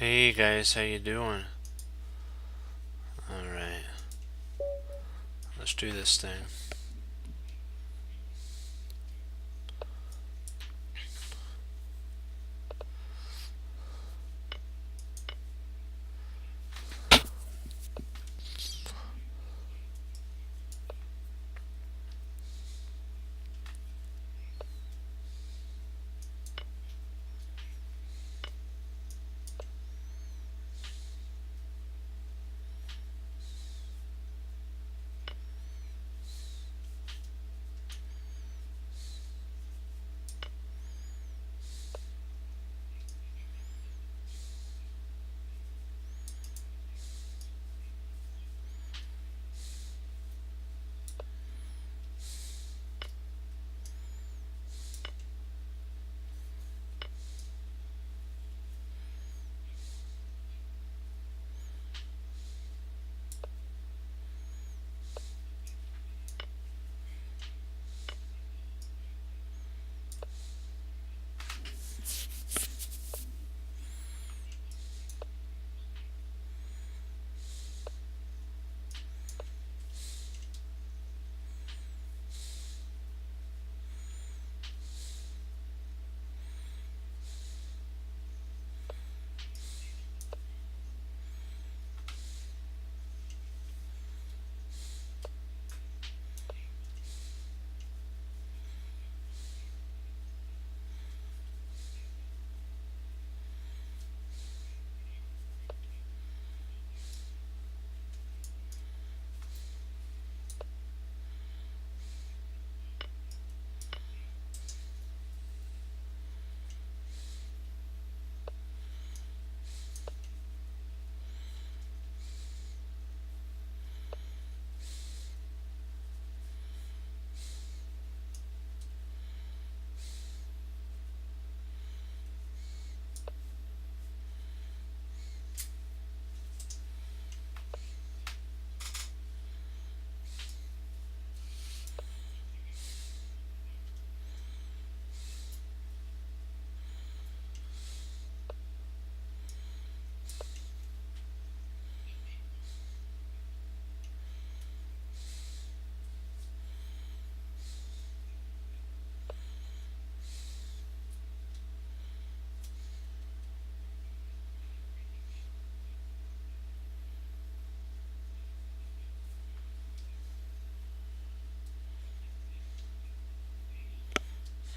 Hey guys, how you doing? Alright, let's do this thing.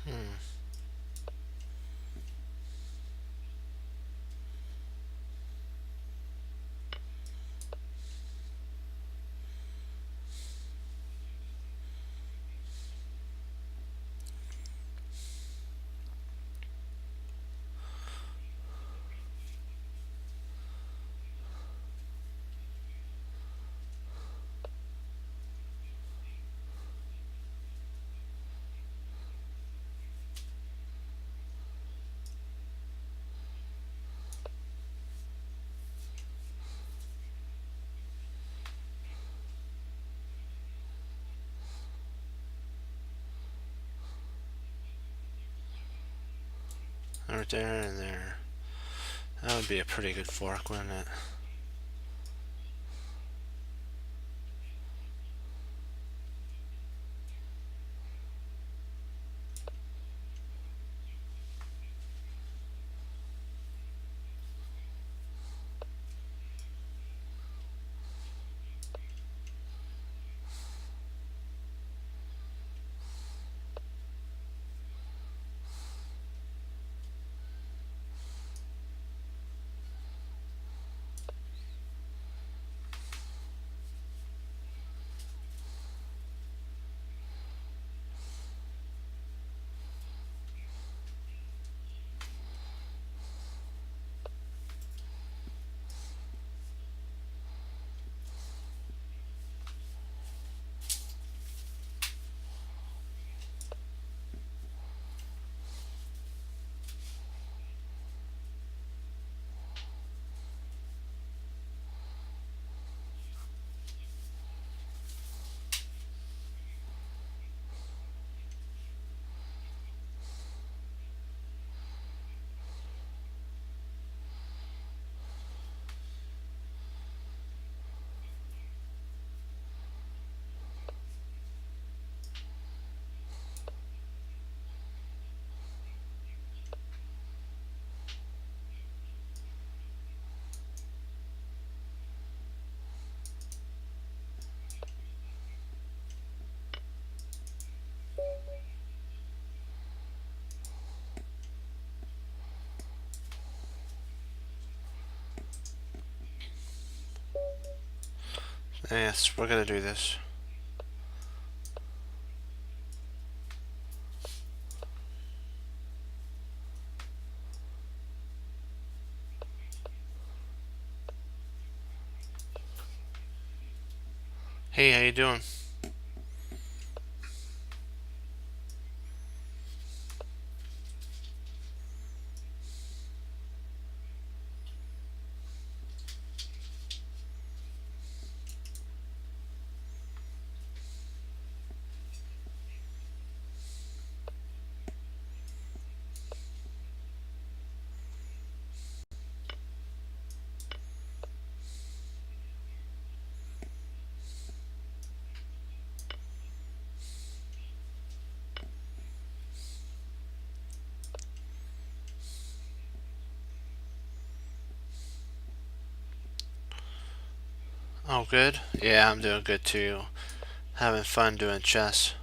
Hmm. Right there and there. That would be a pretty good fork, wouldn't it? Yes, we're gonna do this. Hey, how you doing? Oh, good. Yeah, I'm doing good too. Having fun doing chess.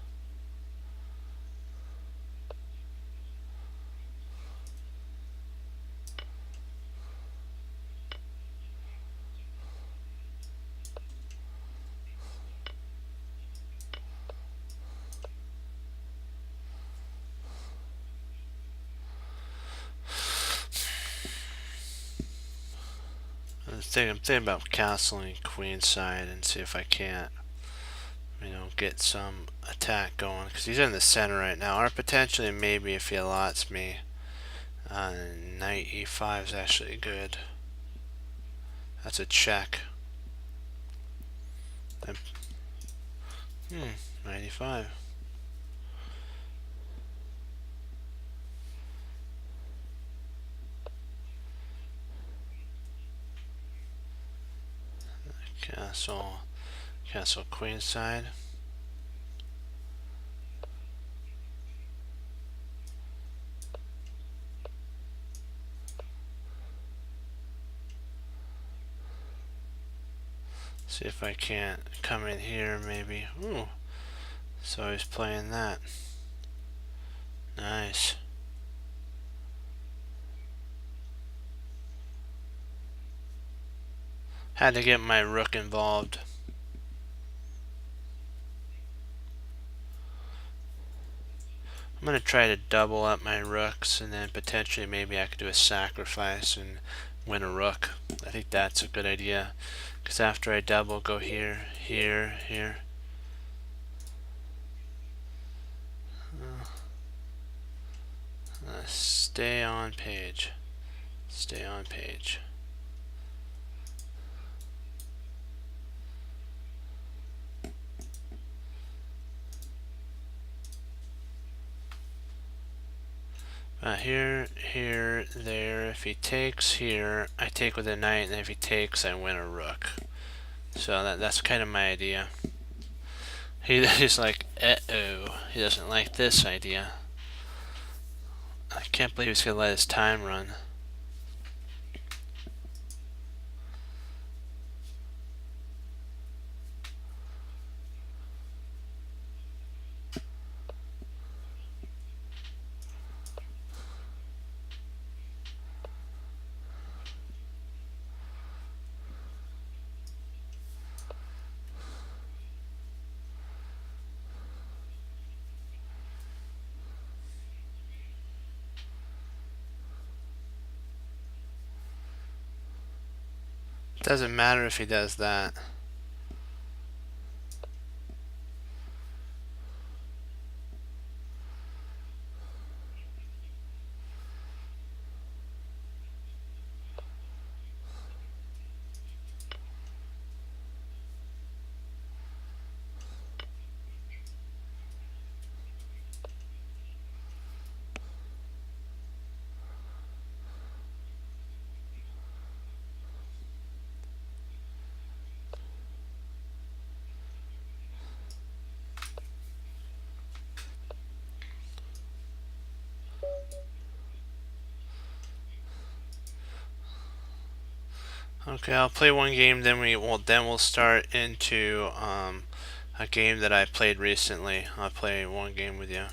I'm thinking about castling queenside and see if I can't, get some attack going. Because he's in the center right now. Or potentially, maybe if he allots me, knight e5 is actually good. That's a check. 95. Castle queenside. See if I can't come in here maybe. Ooh. So he's playing that. Nice. Had to get my rook involved. I'm going to try to double up my rooks and then potentially maybe I could do a sacrifice and win a rook. I think that's a good idea. Because after I double, go here, here, here. Stay on page. Stay on page. Here, here, there. If he takes here, I take with a knight, and if he takes, I win a rook. So that's kind of my idea. He's like, uh-oh. He doesn't like this idea. I can't believe he's gonna let his time run. Doesn't matter if he does that. Okay, I'll play one game, then we'll start into a game that I played recently. I'll play one game with you.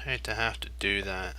hate to have to do that.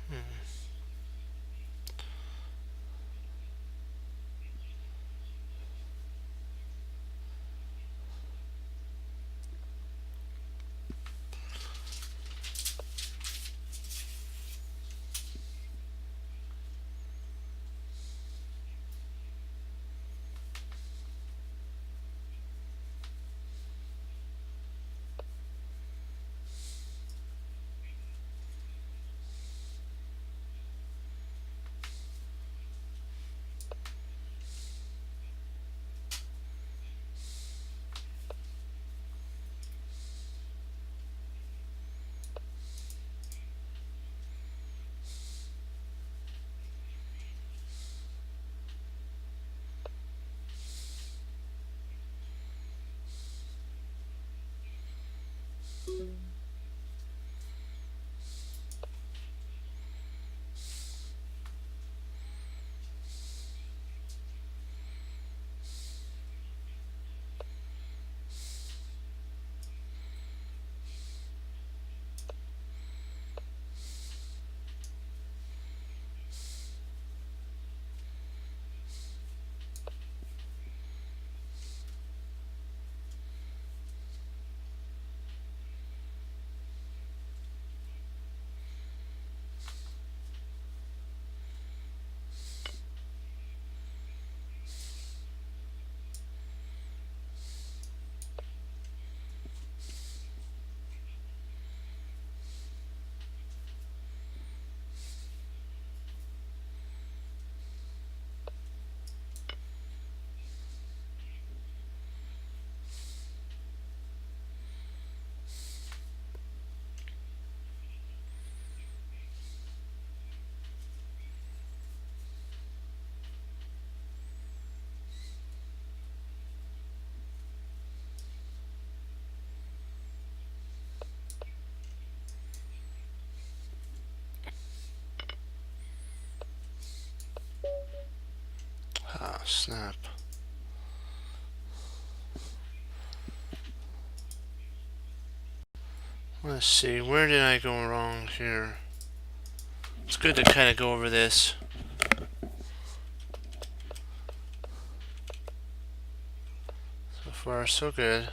Hmm. Ah, snap. Let's see, where did I go wrong here? It's good to kind of go over this. So far, so good.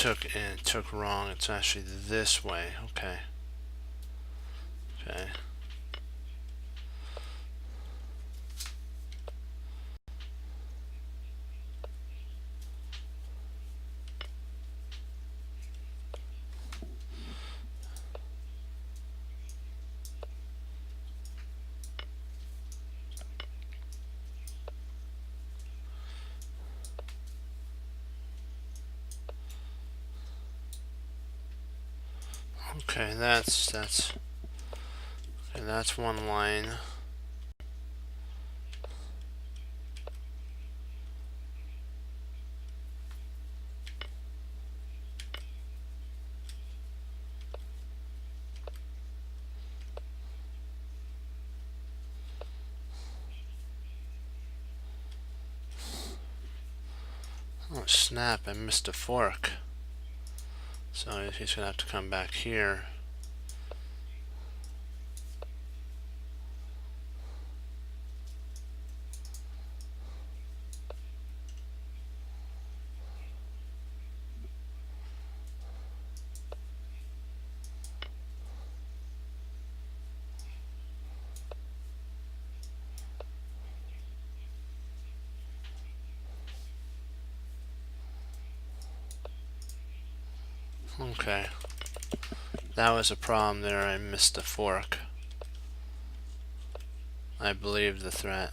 Okay, it took wrong. It's actually this way. Okay. Okay. Okay, that's one line. Oh snap, I missed a fork. So he's gonna have to come back here. Okay. That was a problem there, I missed a fork. I believed the threat.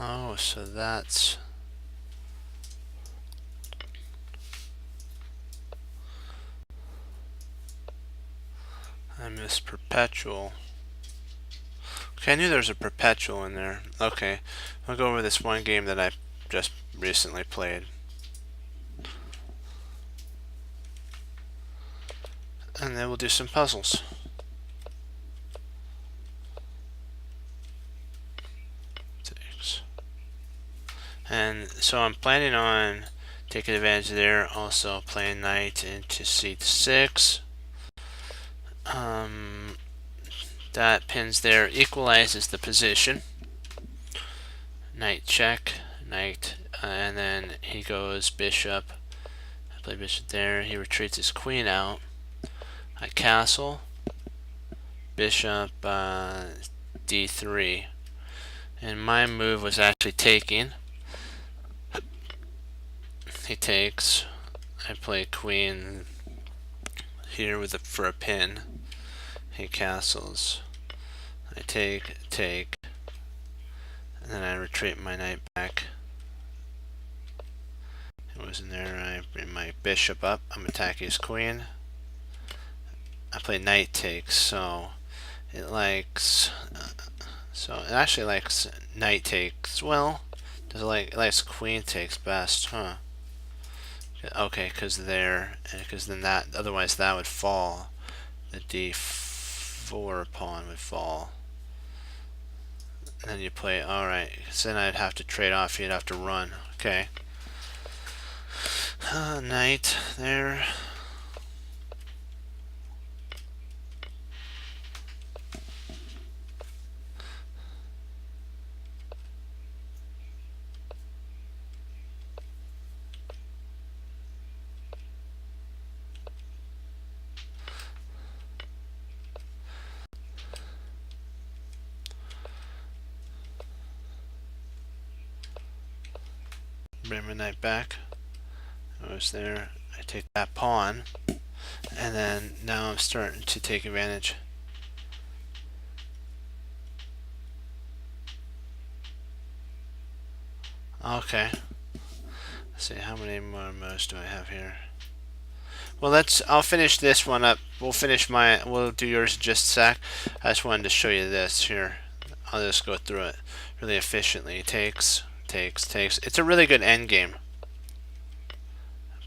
Oh, so that's... I missed perpetual. Okay, I knew there was a perpetual in there. Okay, I'll go over this one game that I just recently played. And then we'll do some puzzles. And so I'm planning on taking advantage there, also playing knight into c6. That pins there equalizes the position. Knight check, knight, and then he goes bishop. I play bishop there. He retreats his queen out. I castle, bishop d3. And my move was actually taking. He takes. I play queen here with for a pin. He castles. I take, and then I retreat my knight back. It was in there. I bring my bishop up. I'm attacking his queen. I play knight takes, so it likes. So it actually likes knight takes. Well, does it likes queen takes best, huh? Okay, because then that otherwise that would fall. The d4 pawn would fall. And then you play, alright, because then I'd have to trade off, you'd have to run. Okay. Knight there. Bring my knight back. I was there. I take that pawn. And then now I'm starting to take advantage. Okay. Let's see, how many more moves do I have here? Well, I'll finish this one up. We'll do yours in just a sec. I just wanted to show you this here. I'll just go through it really efficiently. Takes. It's a really good end game.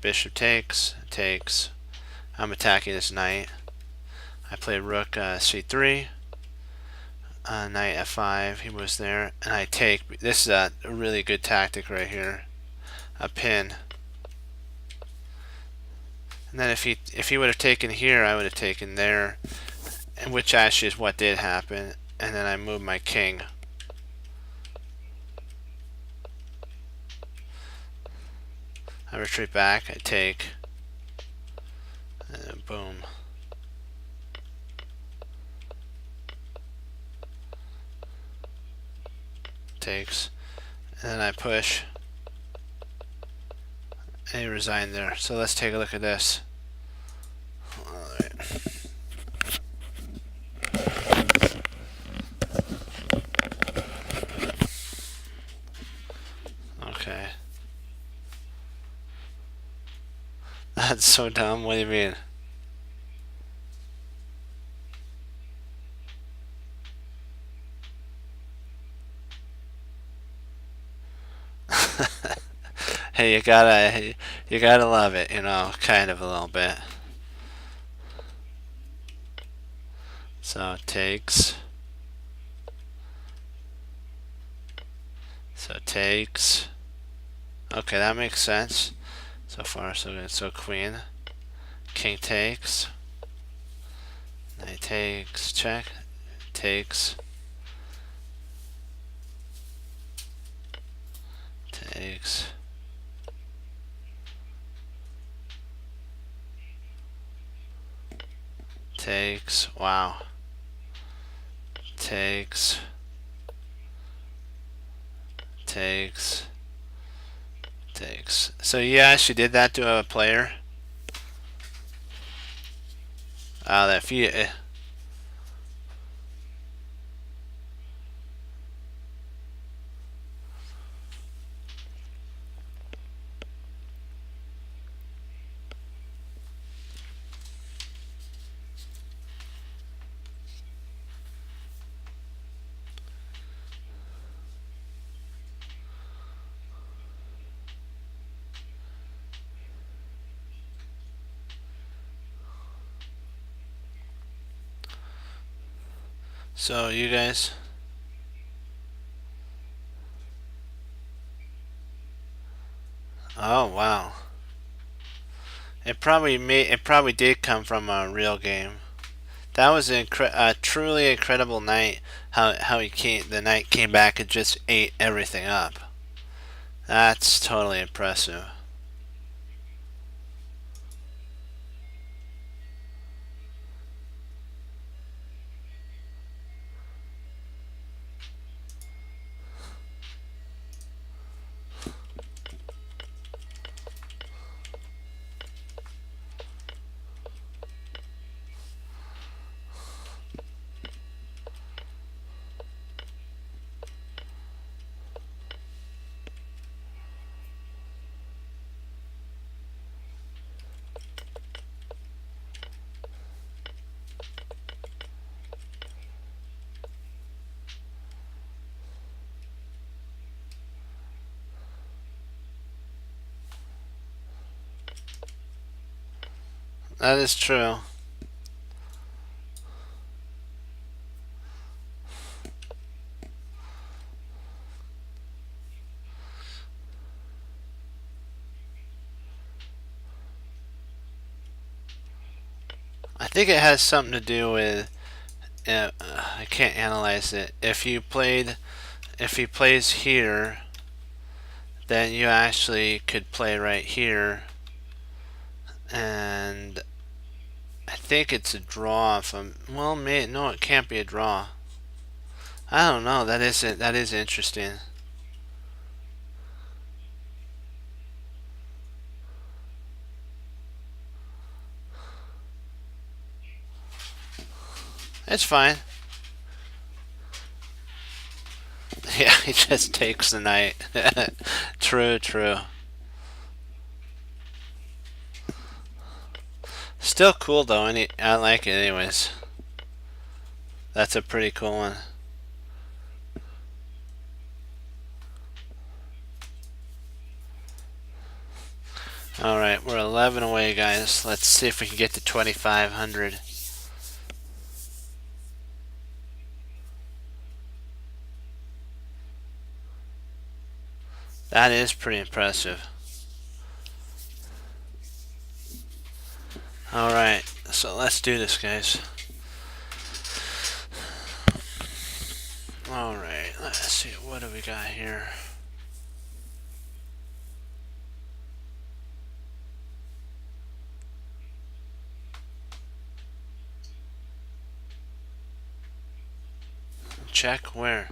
Bishop takes. I'm attacking this knight. I play rook c3. Knight f5. He was there, and I take. This is a really good tactic right here. A pin. And then if he would have taken here, I would have taken there, and which actually is what did happen. And then I moved my king. I retreat back. I take. And boom. takes. And then I push. And he resigned there. So let's take a look at this. Alright. Okay. That's so dumb. What do you mean? Hey, you gotta love it, you know, kind of a little bit. So it takes. So it takes. Okay, that makes sense. So far, so good. So queen. King takes. Knight takes. Check. Takes. Takes. Takes. Wow. Takes. Takes. Takes. So you actually did that to a player? That few. So you guys. Oh wow. It probably did come from a real game. That was a truly incredible night. How the knight came back and just ate everything up. That's totally impressive. That is true. I think it has something to do with. I can't analyze it. If he plays here, then you actually could play right here, and I think it's a draw. Well, no, it can't be a draw. I don't know. That is interesting. It's fine. Yeah, he just takes the knight. True, true. Still cool though. I like it anyways. That's a pretty cool one. Alright, we're 11 away, guys. Let's see if we can get to 2,500. That is pretty impressive. Alright, so let's do this, guys. Alright, let's see. What do we got here? Check where?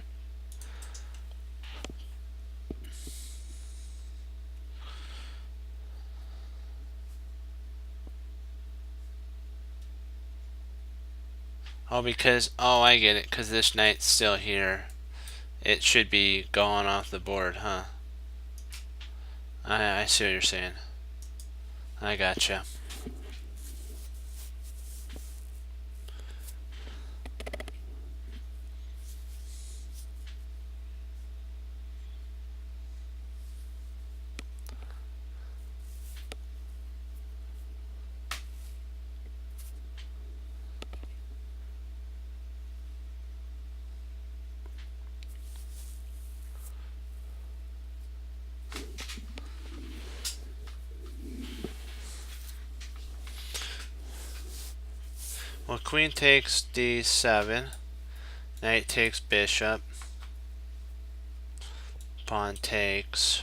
Oh, because, oh, I get it, because this knight's still here. It should be going off the board, huh? I see what you're saying. I gotcha. Well, queen takes d7. Knight takes bishop. Pawn takes...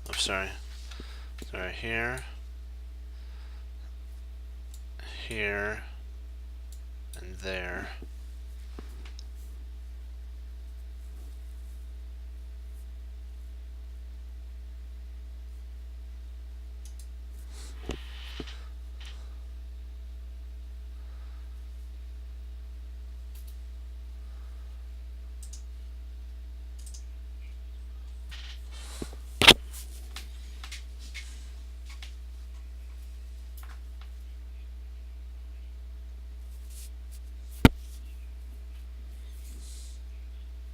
Oh, sorry. Sorry, here. Here. And there.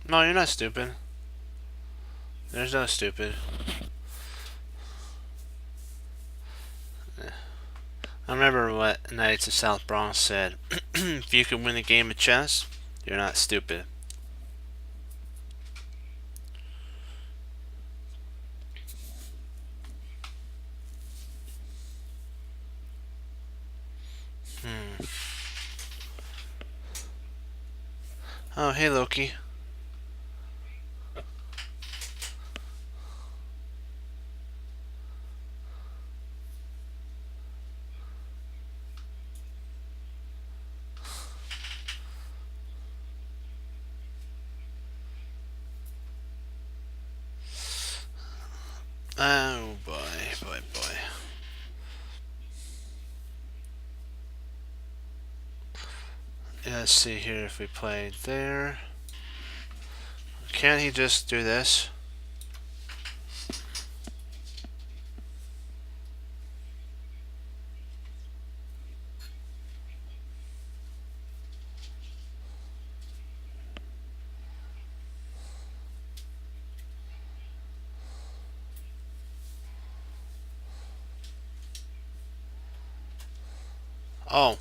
No, you're not stupid. There's no stupid. I remember what Knights of South Bronx said. If you can win a game of chess, you're not stupid. Oh, hey Loki. Oh boy, boy, boy. Let's see here if we played there. Can't he just do this? Oh,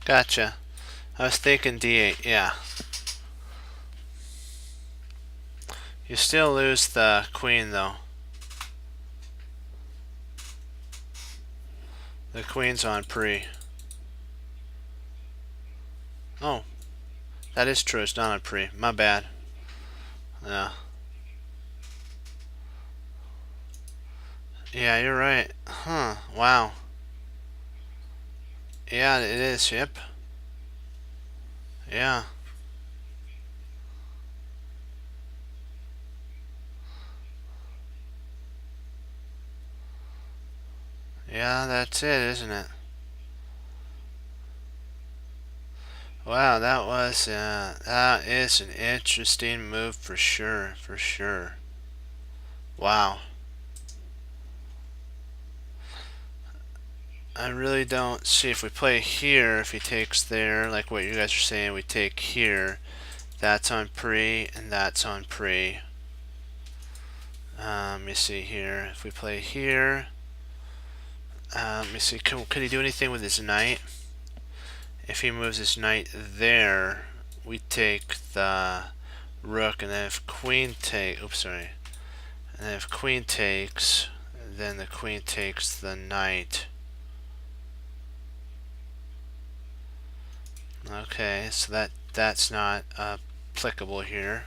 gotcha. I was thinking d8, yeah. You still lose the queen though. The queen's on pre. Oh, that is true, it's not on pre. My bad. Yeah. Yeah, you're right. Huh, wow. Yeah, it is, yep. Yeah. Yeah, that's it, isn't it? Wow, that is an interesting move for sure, for sure. Wow. I really don't see if we play here, if he takes there, like what you guys are saying, we take here. That's on pre, and that's on pre. Let me see here. If we play here, let me see. Could he do anything with his knight? If he moves his knight there, we take the rook, and then if queen take, oops, sorry. And then if queen takes, then the queen takes the knight. Okay, so that's not applicable here.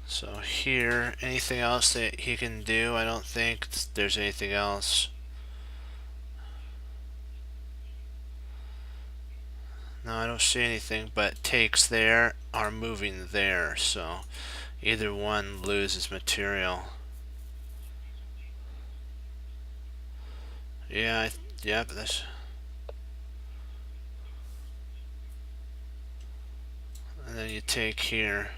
So here, anything else that he can do? I don't think there's anything else. No, I don't see anything, but takes there are moving there, so either one loses material. Yeah, Yep, that's. And then you take here.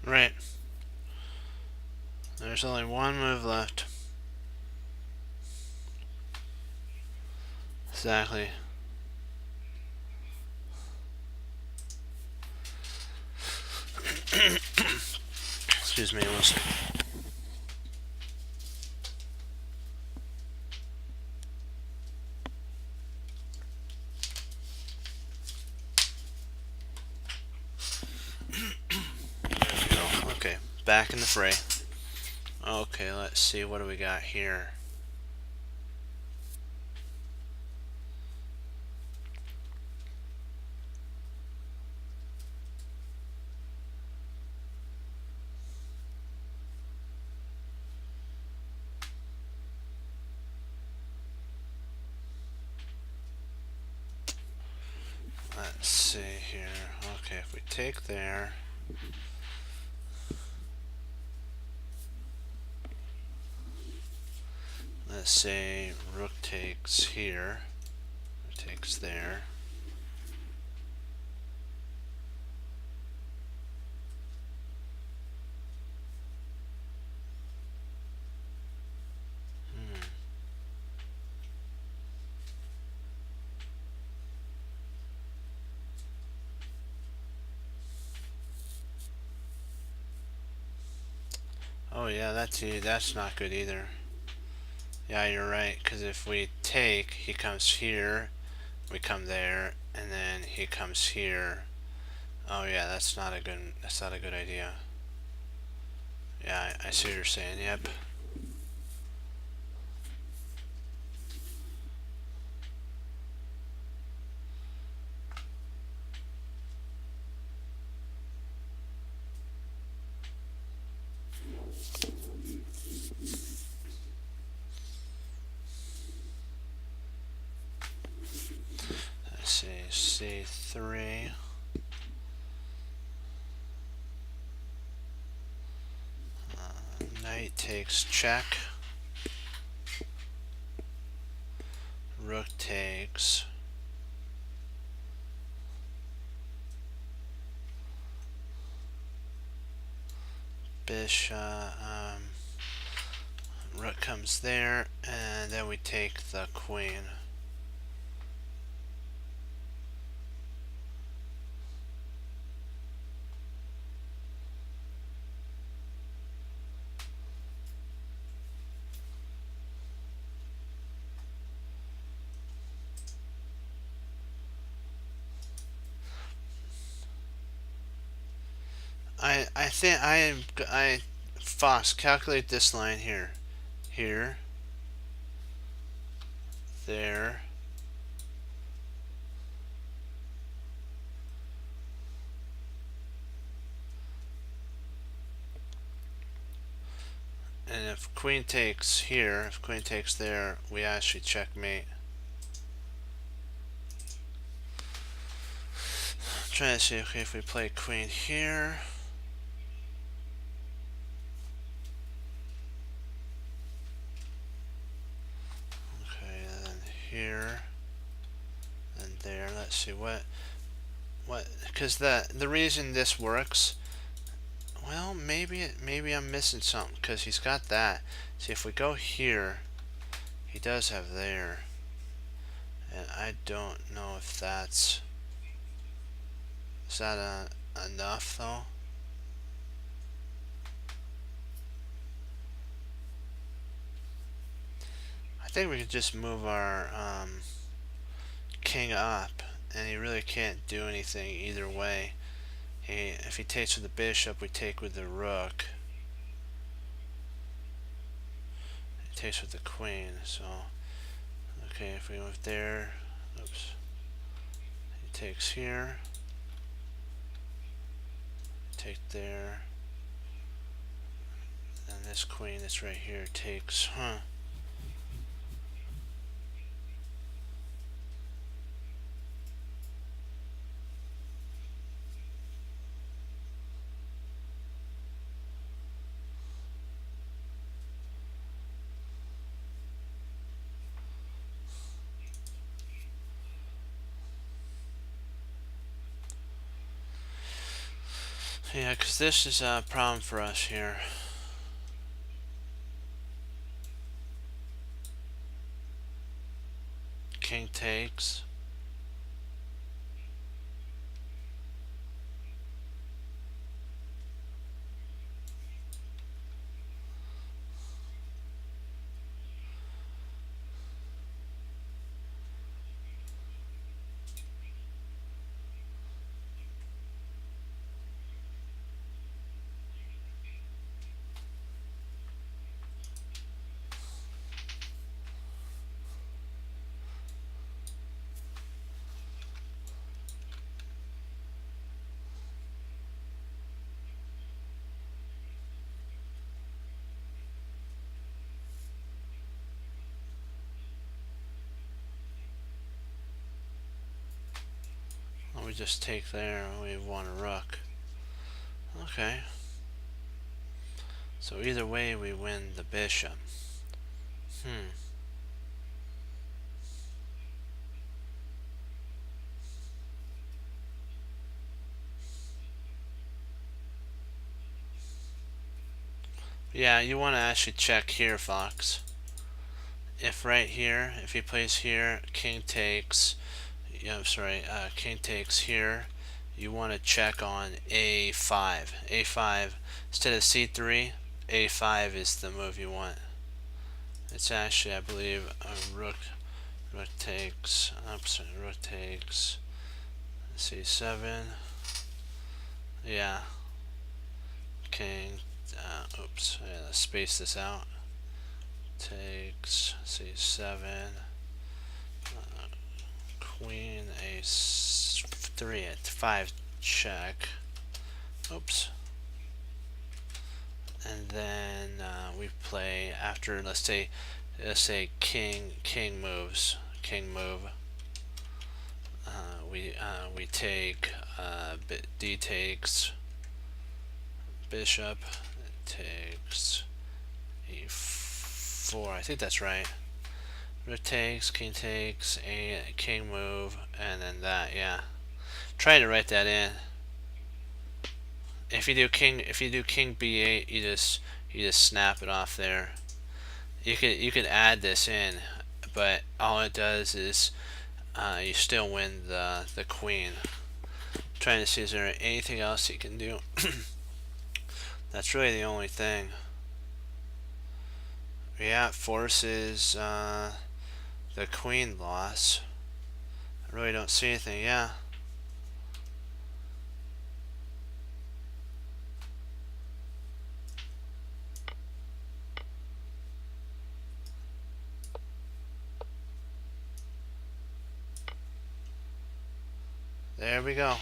Right. There's only one move left. Exactly. Excuse me, Wilson. Okay, back in the fray. Okay, let's see, what do we got here? Let's see here. Okay, if we take there. Let's say rook takes here. Rook takes there. Oh yeah, that's not good either. Yeah, you're right. Because if we take, he comes here, we come there, and then he comes here. Oh yeah, that's not a good idea. Yeah, I see what you're saying. Yep. Let's see, C3. Knight takes check. Rook takes. Bishop. Rook comes there, and then we take the queen. I think I Fox, calculate this line here. Here. There. And if queen takes here, if queen takes there, we actually checkmate. I'm trying to see, okay, if we play queen here. Okay, and then here. And there. Let's see what because the reason this works, well, maybe I'm missing something, because he's got that. See, if we go here, he does have there, and I don't know if that's, is that enough though? I think we could just move our king up, and he really can't do anything either way. If he takes with the bishop, we take with the rook. He takes with the queen, so okay, if we move there, oops, he takes here, take there, and this queen that's right here takes, Yeah, because this is a problem for us here. King takes. We just take there and we want a rook. Okay. So either way we win the bishop. Yeah, you want to actually check here, Fox. If right here, if he plays here, king takes, yeah, I'm sorry, king takes here, you want to check on a5. a5, instead of c3, a5 is the move you want. It's actually, I believe, rook takes, oops, rook takes, c7, yeah, king, oops, yeah, let's space this out, takes c7, queen a3 at 5 check, oops, and then we play after, let's say king moves, king move, we take d takes bishop, takes e4, I think that's right. Rook takes, king takes, a king move, and then that, yeah. Try to write that in. If you do king b8, you just snap it off there. You could add this in, but all it does is you still win the queen. Trying to see, is there anything else you can do? That's really the only thing. Yeah, it forces the queen loss. I really don't see anything. Yeah. There we go.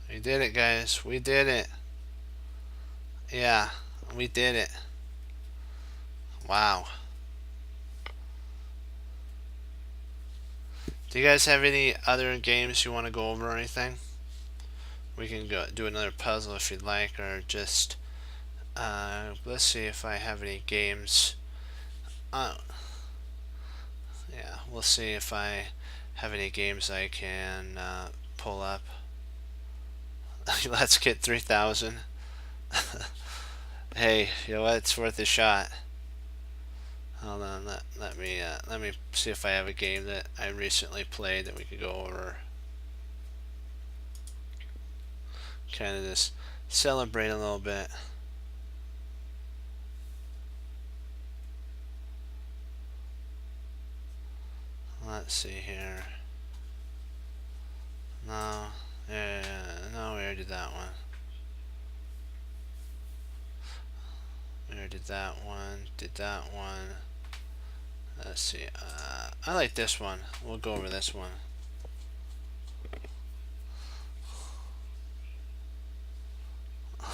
We did it, guys. We did it. Yeah, we did it. Wow. Do you guys have any other games you want to go over or anything? We can go do another puzzle if you'd like, or just let's see if I have any games. Yeah, we'll see if I have any games I can pull up. Let's get 3,000. Hey, you know what? It's worth a shot. Hold on, let me see if I have a game that I recently played that we could go over. Kind of just celebrate a little bit. Let's see here. No, yeah, no, we already did that one. We already did that one. Did that one. Let's see. I like this one. We'll go over this one.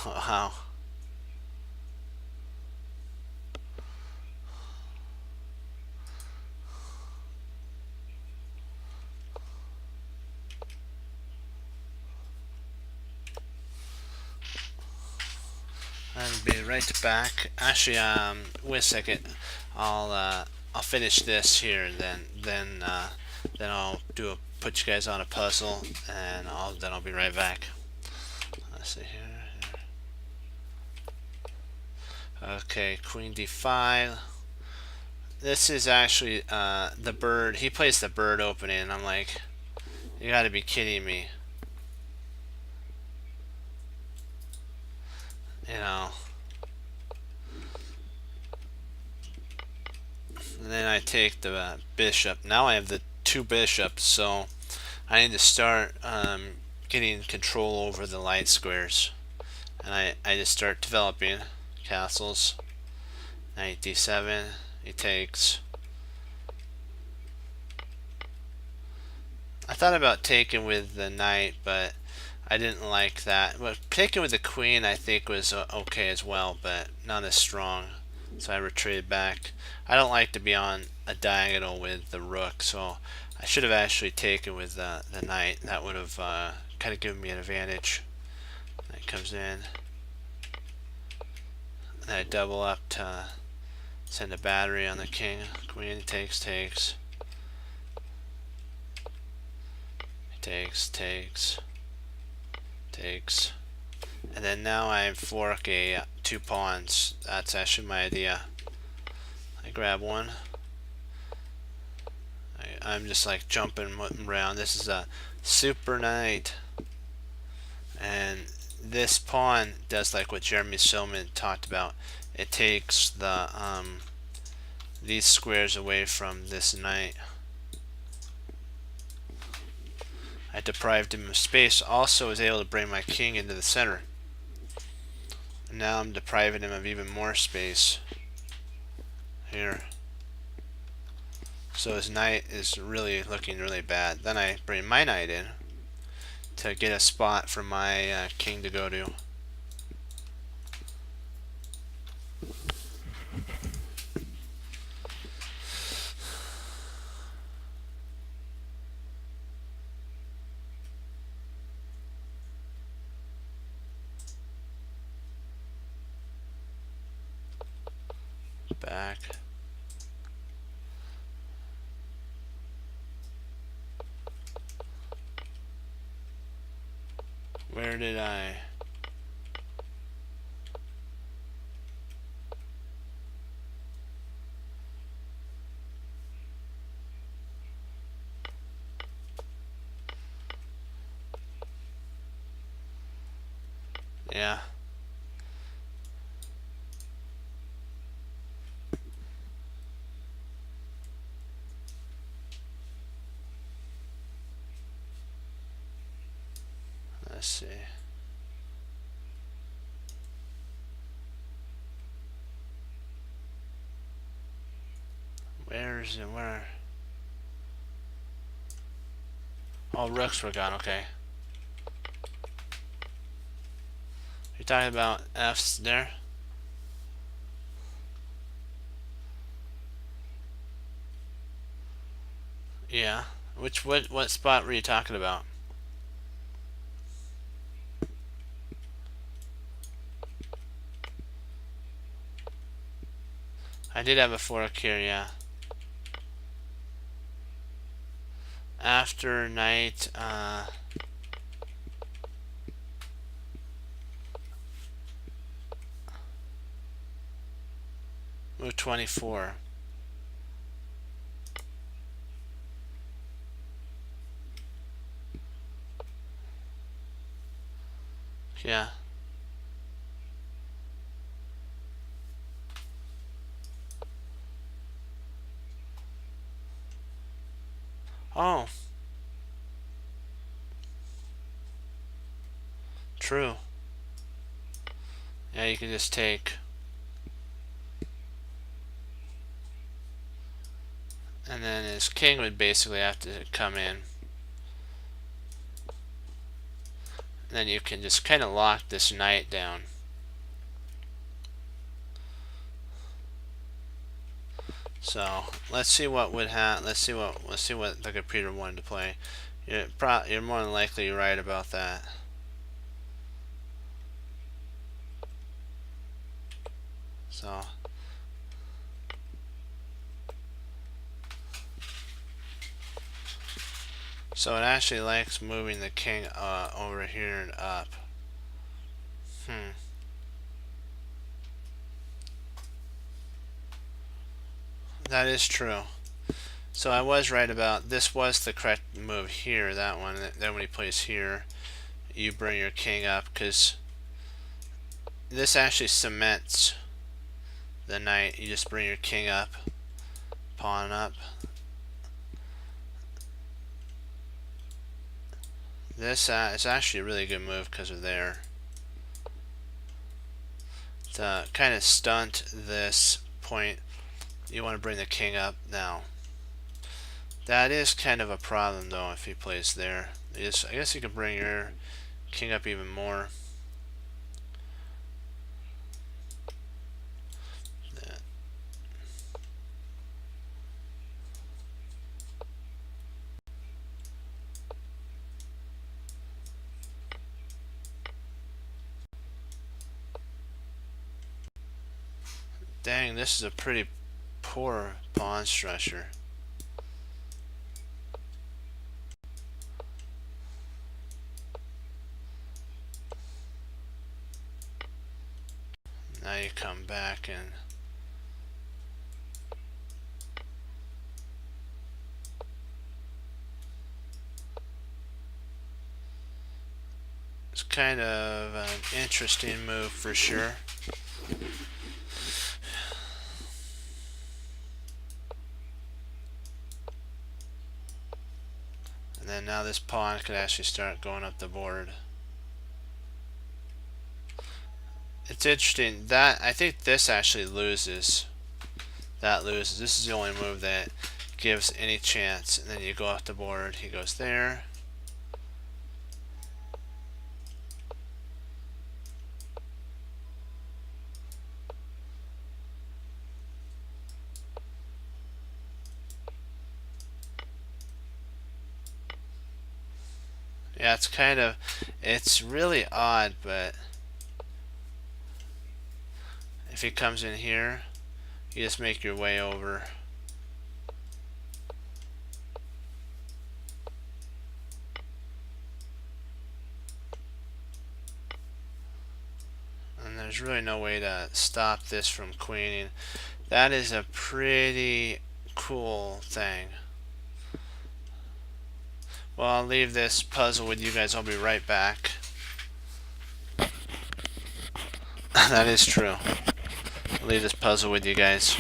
Wow. be right back. Actually, wait a second. I'll finish this here, and then I'll put you guys on a puzzle, and I'll be right back. Let's see here. Okay, Queen D5. This is actually the bird. He plays the bird opening, and I'm like, you got to be kidding me. You know. And then I take the bishop. Now I have the 2 bishops, so I need to start getting control over the light squares. And I just start developing castles. Knight D7. He takes. I thought about taking with the knight, but I didn't like that. But taking with the queen I think was okay as well, but not as strong. So I retreated back. I don't like to be on a diagonal with the rook, so I should have actually taken with the knight. That would have kind of given me an advantage. Knight comes in. And I double up to send a battery on the king. Queen takes. Takes. And then now I fork 2 pawns. That's actually my idea. I grab one. I'm just like jumping around. This is a super knight. And this pawn does like what Jeremy Silman talked about. It takes the these squares away from this knight. I deprived him of space. Also was able to bring my king into the center. And now I'm depriving him of even more space here. So his knight is really looking really bad. Then I bring my knight in to get a spot for my king to go to. Back. Where did I? Yeah. Let's see. Where's it? Where? Oh, rooks were gone. Okay. You're talking about F's there? Yeah. What spot were you talking about? I did have a fork here, yeah. After knight, move 24. Yeah. Oh. True. Yeah, you can just take. And then his king would basically have to come in. And then you can just kind of lock this knight down. So let's see what would happen. Let's see what the computer wanted to play. You're more than likely right about that. So it actually likes moving the king over here and up. That is true. So I was right about this was the correct move here, that one. Then when he plays here, you bring your king up because this actually cements the knight. You just bring your king up, pawn up. This is actually a really good move because of there. To kind of stunt this point, you want to bring the king up now. That is kind of a problem though if he plays there. I guess you can bring your king up even more. Dang, this is a pretty poor pawn structure. Now you come back and it's kind of an interesting move for sure. And then now this pawn could actually start going up the board. It's interesting that I think this actually loses. That loses. This is the only move that gives any chance. And then you go off the board. He goes there. Yeah, it's really odd, but if he comes in here, you just make your way over. And there's really no way to stop this from queening. That is a pretty cool thing. Well, I'll leave this puzzle with you guys. I'll be right back. That is true. I'll leave this puzzle with you guys.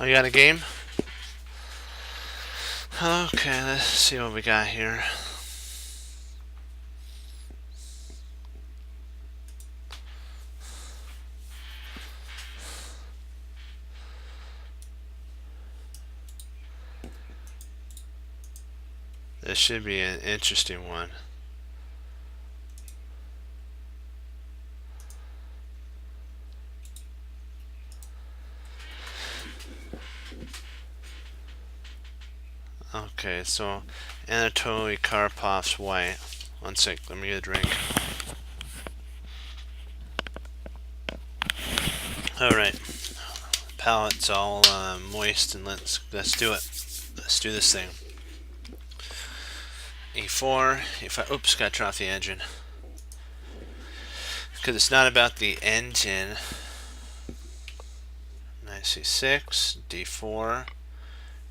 Oh, you got a game? Okay, let's see what we got here. This should be an interesting one. Okay, so Anatoly Karpov's white. One sec, let me get a drink. Alright, palate's all moist, and let's do it. Let's do this thing. E4, E5. Oops, got to turn off the engine. Because it's not about the engine. Knight C6, D4.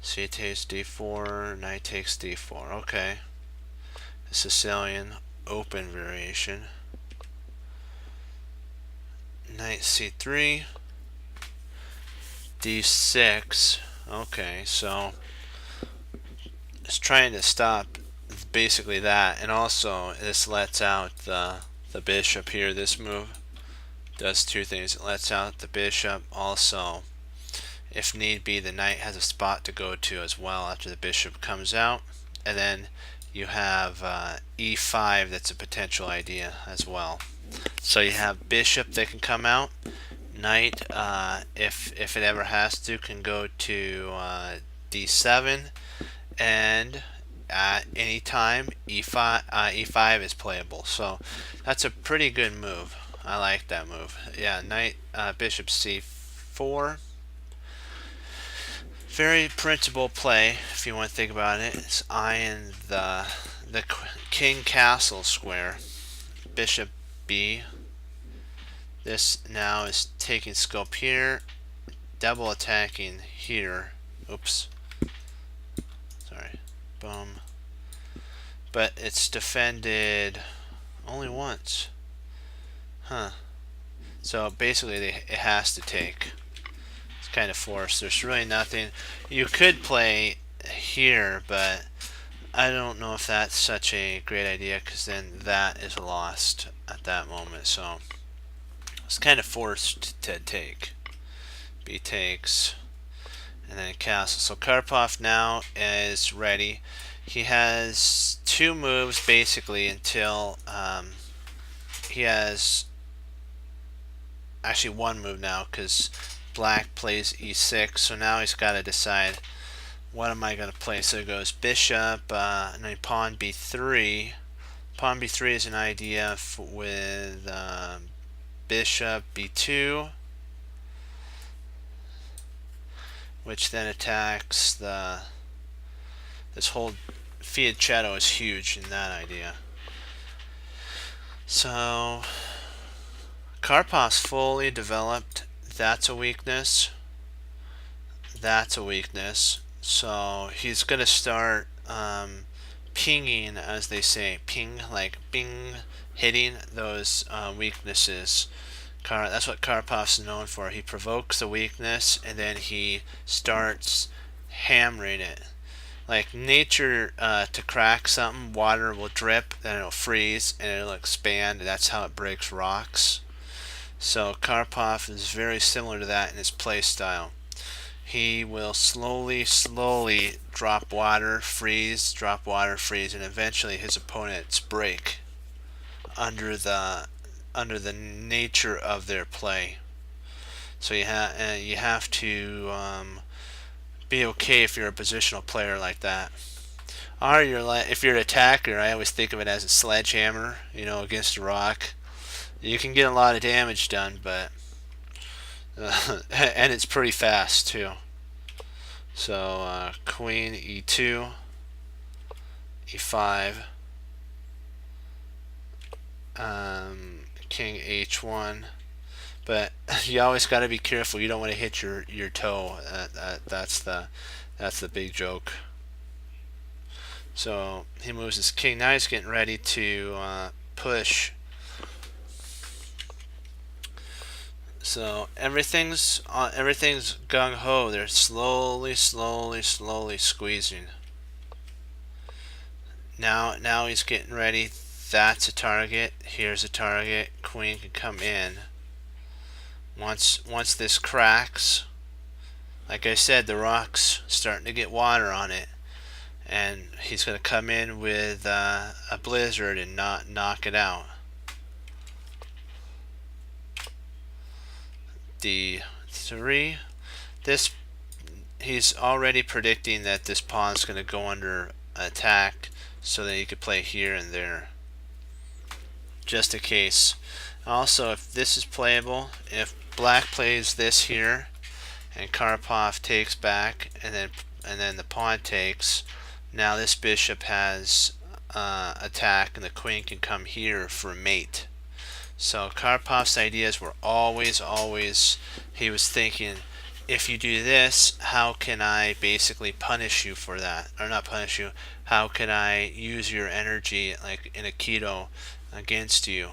C takes D4, Knight takes D4. Okay. The Sicilian open variation. Knight C3, D6. Okay, so it's trying to stop basically that, and also this lets out the bishop here. This move does two things. It lets out the bishop. Also, if need be, the knight has a spot to go to as well after the bishop comes out. And then you have e5. That's a potential idea as well. So you have bishop that can come out. Knight, if it ever has to, can go to d7, and at any time e5 is playable. So that's a pretty good move. I like that move. Yeah, knight, bishop c4. Very principal play, if you want to think about it. It's eyeing the king castle square. Bishop b. This now is taking scope here, double attacking here. Oops. Sorry. Boom. But it's defended only once. Huh. So basically it has to take. It's kind of forced. There's really nothing. You could play here, but I don't know if that's such a great idea, because then that is lost at that moment. So it's kind of forced to take. B takes, and then castle. So Karpov now is ready. He has two moves basically until he has actually one move now, because black plays e6. So now he's got to decide, what am I going to play? So it goes bishop, and then pawn b3. Pawn b3 is an idea with bishop b2, which then attacks this whole fianchetto is huge in that idea. So Karpov's fully developed. That's a weakness. That's a weakness. So he's gonna start pinging, as they say, ping, like bing, hitting those weaknesses. That's what Karpov's known for. He provokes the weakness and then he starts hammering it. Like nature, to crack something, water will drip, then it'll freeze, and it'll expand, and that's how it breaks rocks. So Karpov is very similar to that in his play style. He will slowly drop water, freeze, drop water, freeze, and eventually his opponents break under the nature of their play. So you have to be okay if you're a positional player like that. Or if you're an attacker, I always think of it as a sledgehammer, against a rock. You can get a lot of damage done, but and it's pretty fast too. So queen e2, e5, king h1. But you always got to be careful. You don't want to hit your toe. That's the big joke. So he moves his king. Now he's getting ready to push So everything's gung ho. They're slowly squeezing. Now he's getting ready. That's a target. Here's a target. Queen can come in. Once this cracks, like I said, the rock's starting to get water on it, and he's going to come in with a blizzard and not knock it out. D3. This, he's already predicting that this pawn's going to go under attack, so that he could play here and there, just in case. Also, if this is playable, if black plays this here and Karpov takes back, and then the pawn takes, now this bishop has attack, and the queen can come here for mate. So Karpov's ideas were always, he was thinking, if you do this, how can I basically punish you for that? Or not punish you, how can I use your energy like in Aikido against you?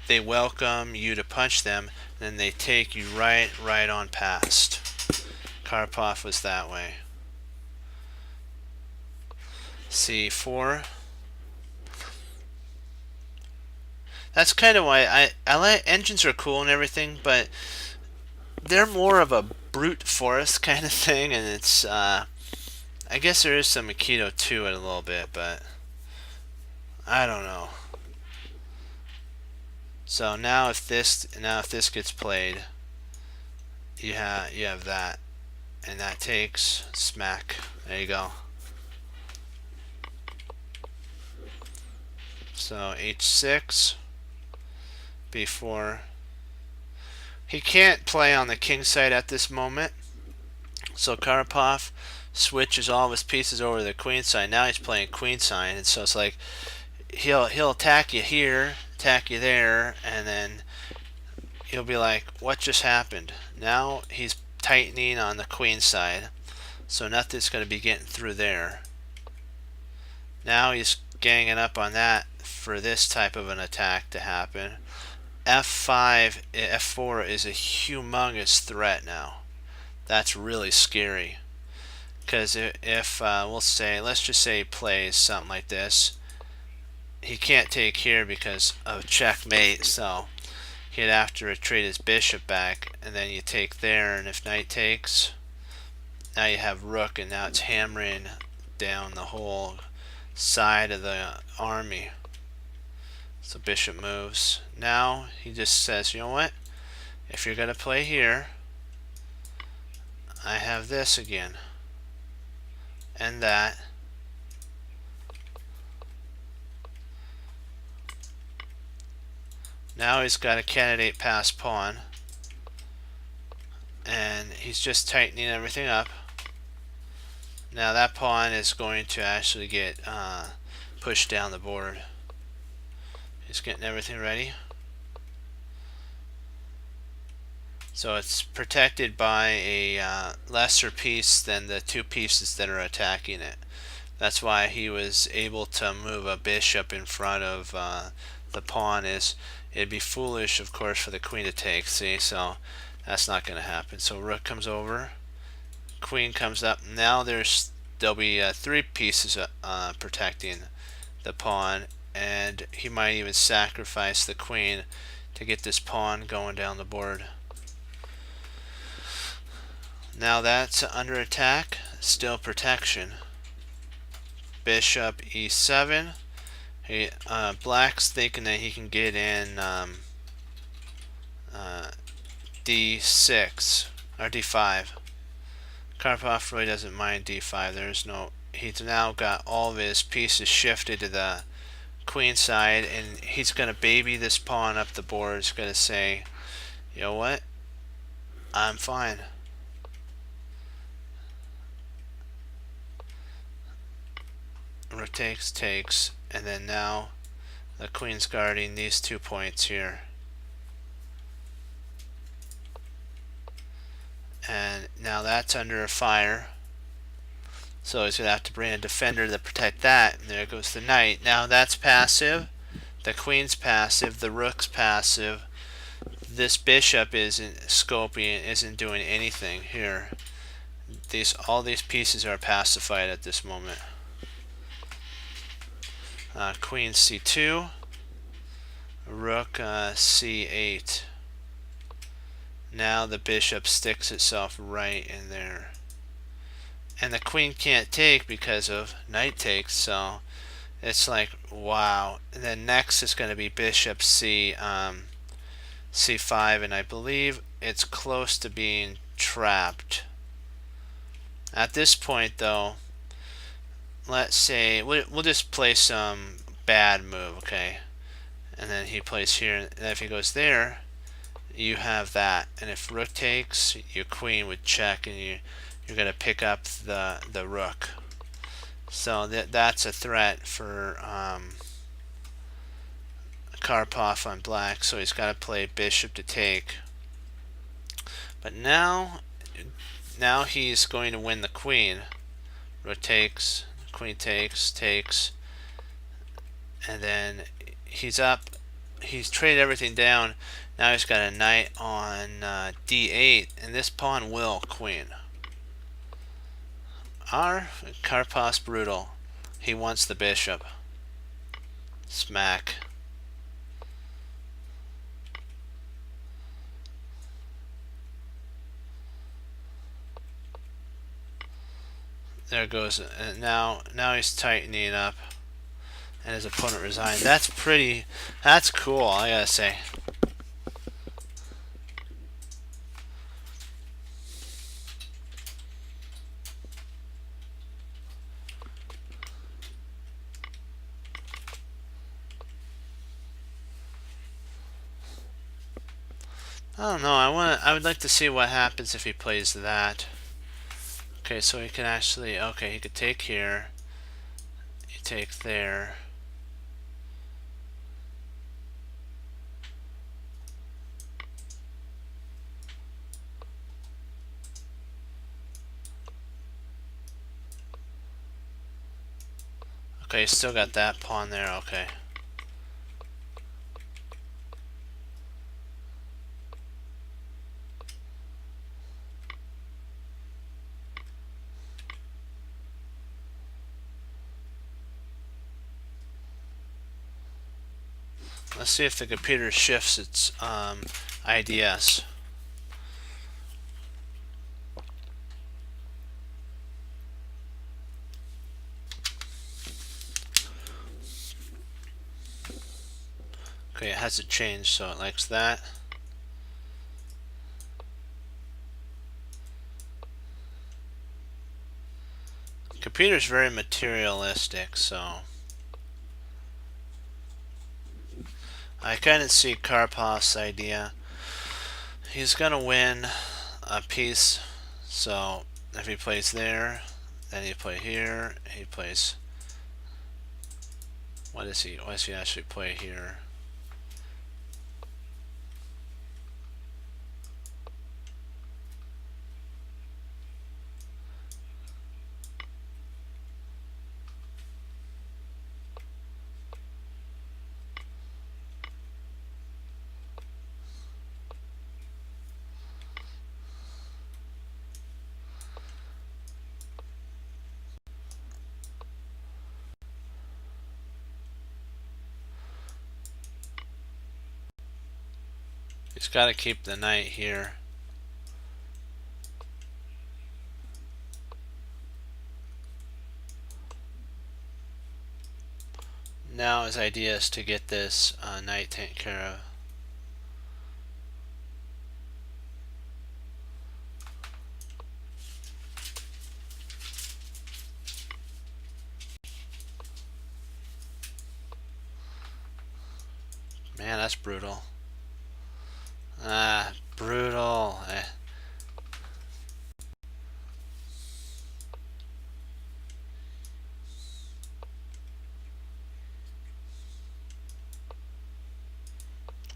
They welcome you to punch them, then they take you right on past. Karpov was that way. C4. That's kind of why I like engines are cool and everything, but they're more of a brute force kind of thing, and it's I guess there is some Aikido to it a little bit, but I don't know. So now if this gets played, you have that, and that takes smack. There you go. So H6, B4. He can't play on the king side at this moment, so Karpov switches all of his pieces over to the queen side. Now he's playing queen side, and so it's like he'll attack you here, attack you there, and then he'll be like, what just happened? Now he's tightening on the queen side, so nothing's going to be getting through there. Now he's ganging up on that for this type of an attack to happen. F5, F4 is a humongous threat now. That's really scary. Because if let's just say he plays something like this, he can't take here because of checkmate, so he'd have to retreat his bishop back, and then you take there, and if knight takes, now you have rook, and now it's hammering down the whole side of the army. So bishop moves. Now he just says, you know what? If you're going to play here, I have this again. And that. Now he's got a candidate pass pawn. And he's just tightening everything up. Now that pawn is going to actually get pushed down the board. He's getting everything ready. So it's protected by a lesser piece than the two pieces that are attacking it. That's why he was able to move a bishop in front of the pawn. It'd be foolish, of course, for the queen to take. See, so that's not going to happen. So rook comes over, queen comes up. Now there'll be three pieces protecting the pawn, and he might even sacrifice the queen to get this pawn going down the board. Now that's under attack, still protection. Bishop E7. Black's thinking that he can get in D6 or D5. Karpov really doesn't mind D5. He's now got all of his pieces shifted to the queen side, and he's going to baby this pawn up the board. He's going to say, you know what? I'm fine. Rook takes, and then now the queen's guarding these 2 points here. And now that's under fire. So he's going to have to bring a defender to protect that. And there goes the knight. Now that's passive. The queen's passive. The rook's passive. this bishop isn't scoping, isn't doing anything here. All these pieces are pacified at this moment. Queen c2, rook c8. Now the bishop sticks itself right in there. And the queen can't take because of knight takes, so it's like, wow. And then next is going to be bishop c5, and I believe it's close to being trapped. At this point, though, let's say we'll just play some bad move, okay? And then he plays here, and if he goes there, you have that. And if rook takes, your queen would check, and you're going to pick up the rook. So that's a threat for Karpov on black. So he's got to play bishop to take. But now he's going to win the queen. Rook takes, queen takes, takes, and then he's up. He's traded everything down. Now he's got a knight on d8, and this pawn will queen. Karpov's brutal. He wants the bishop. Smack. There goes. And now he's tightening up, and his opponent resigned. That's cool, I gotta say. I don't know. I would like to see what happens if he plays that. Okay, so he can actually. Okay, he could take here. You take there. Okay, he's still got that pawn there. Okay. Let's see if the computer shifts its IDS. Okay, it hasn't changed, so it likes that. Computer's very materialistic, so I kind of see Karpov's idea. He's gonna win a piece, so if he plays there, then he play here. He plays. What does he actually play here? He's got to keep the knight here. Now his idea is to get this knight taken care of. Man, that's brutal. Brutal.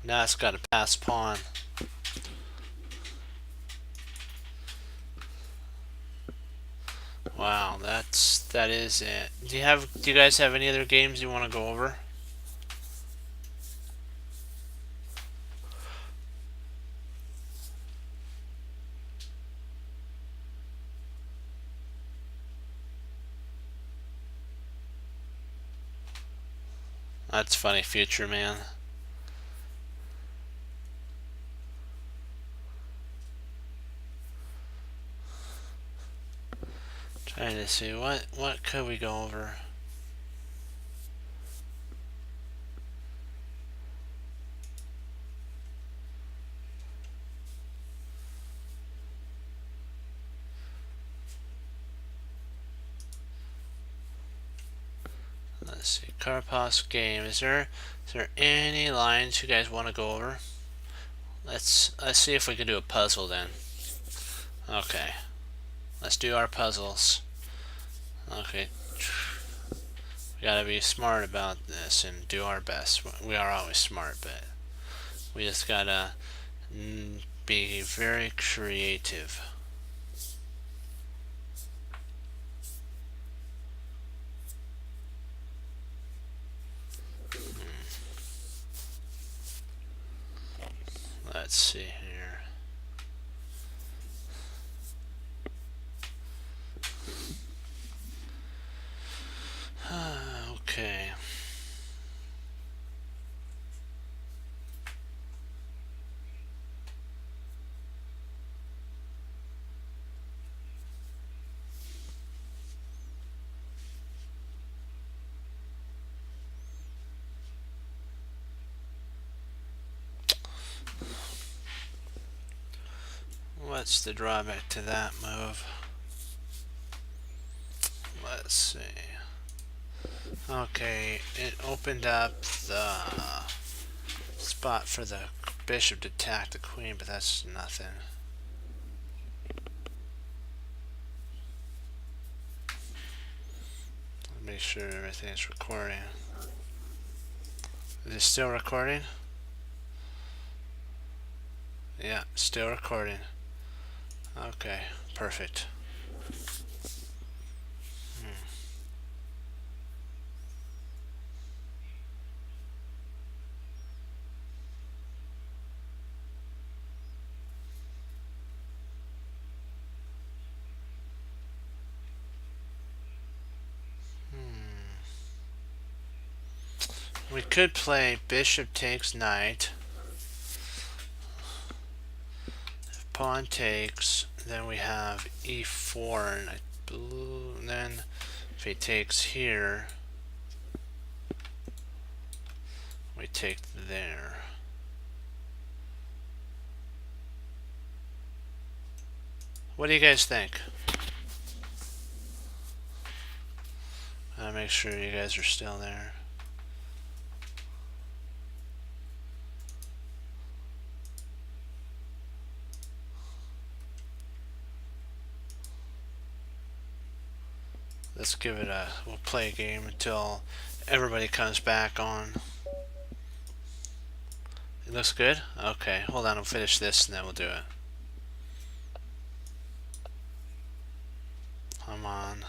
Now it's got to pass pawn. Wow, that is it. Do you guys have any other games you want to go over? That's funny, future man. Trying to see what could we go over. Let's see, Karpos game. Is there any lines you guys want to go over? Let's see if we can do a puzzle then. Okay, let's do our puzzles. Okay, we gotta be smart about this and do our best. We are always smart, but we just gotta be very creative. Let's see here. Okay. What's the drawback to that move? Let's see. Okay, it opened up the spot for the bishop to attack the queen, but that's nothing. Make sure everything's recording. Is it still recording? Yeah, still recording. Okay, perfect. We could play bishop takes knight. If pawn takes, then we have e4, and then if he takes here, we take there. What do you guys think? I'll make sure you guys are still there. Let's give it we'll play a game until everybody comes back on. It looks good? Okay, hold on, I'll finish this and then we'll do it. Come on.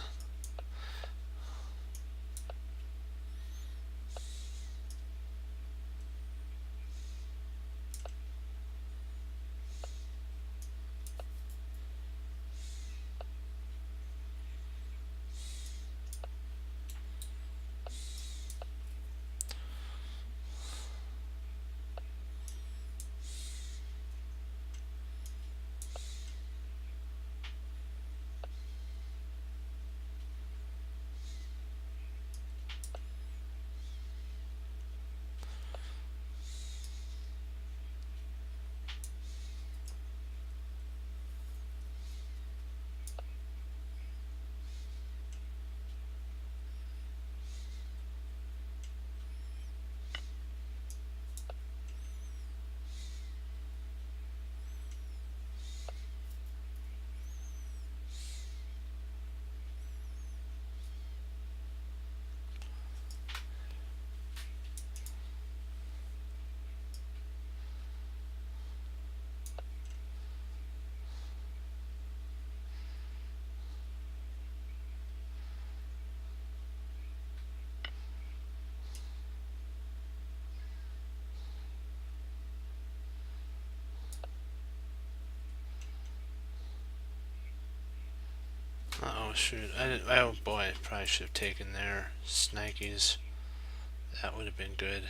Oh shoot! Oh boy, I probably should have taken their Snikes That would have been good.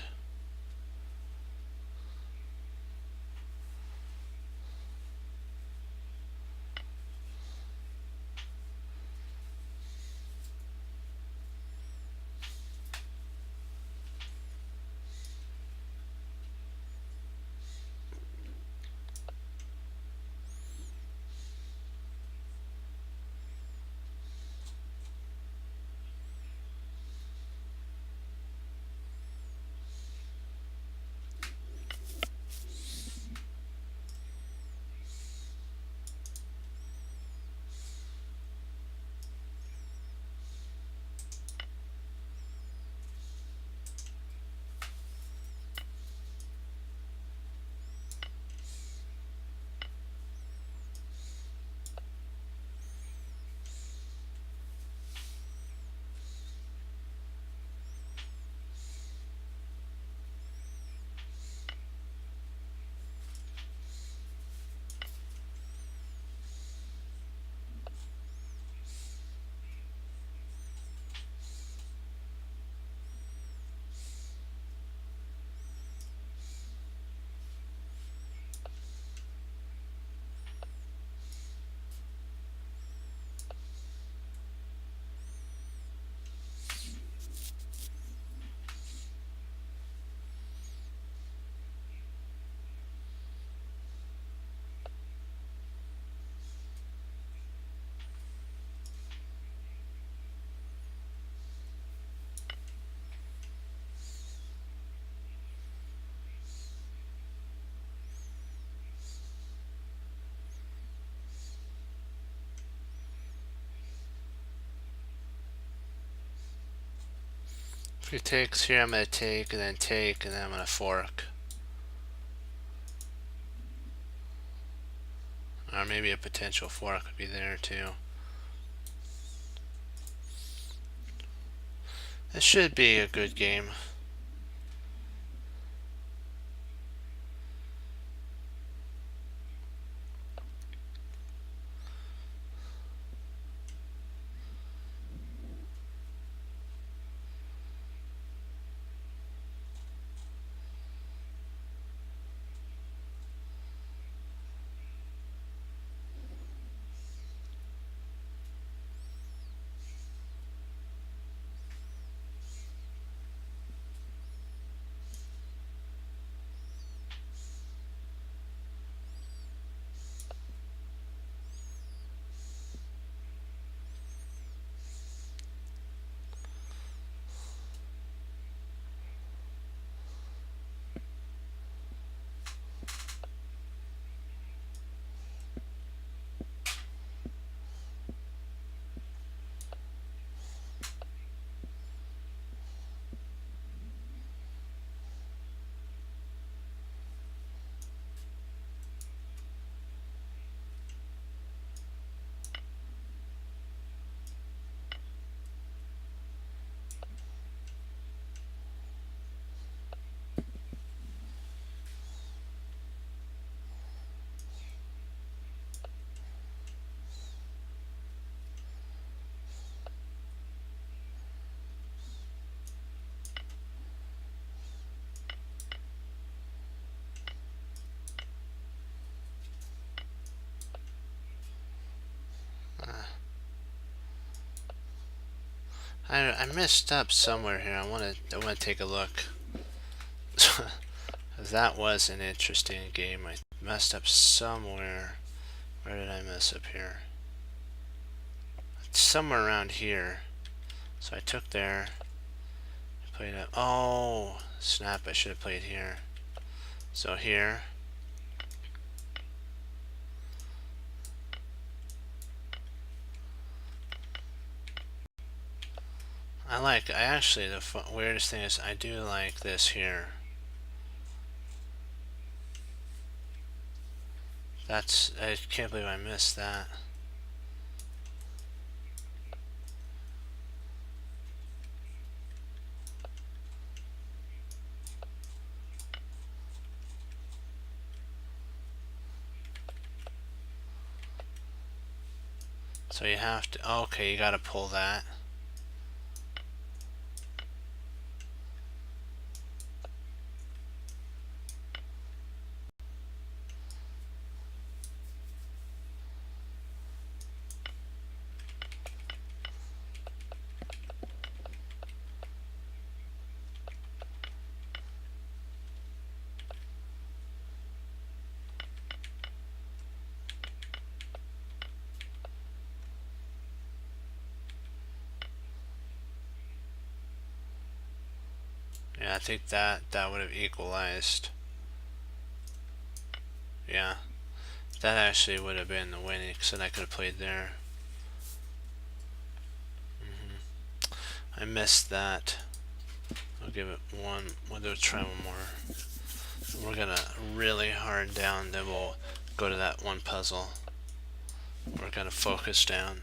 If he takes here, I'm going to take, and then I'm going to fork. Or maybe a potential fork would be there too. This should be a good game. I messed up somewhere here. I want to take a look. That was an interesting game. I messed up somewhere. Where did I mess up here? Somewhere around here. So I took there. Played up. Oh, snap! I should have played here. So here. I actually, the weirdest thing is I do like this here. I can't believe I missed that. So you have to, okay, you gotta pull that. Yeah, I think that would have equalized. Yeah, that actually would have been the winning, because then I could have played there. I missed that. I'll give it one. We'll try one more. We're gonna really hard down, then we'll go to that one puzzle. We're gonna focus down.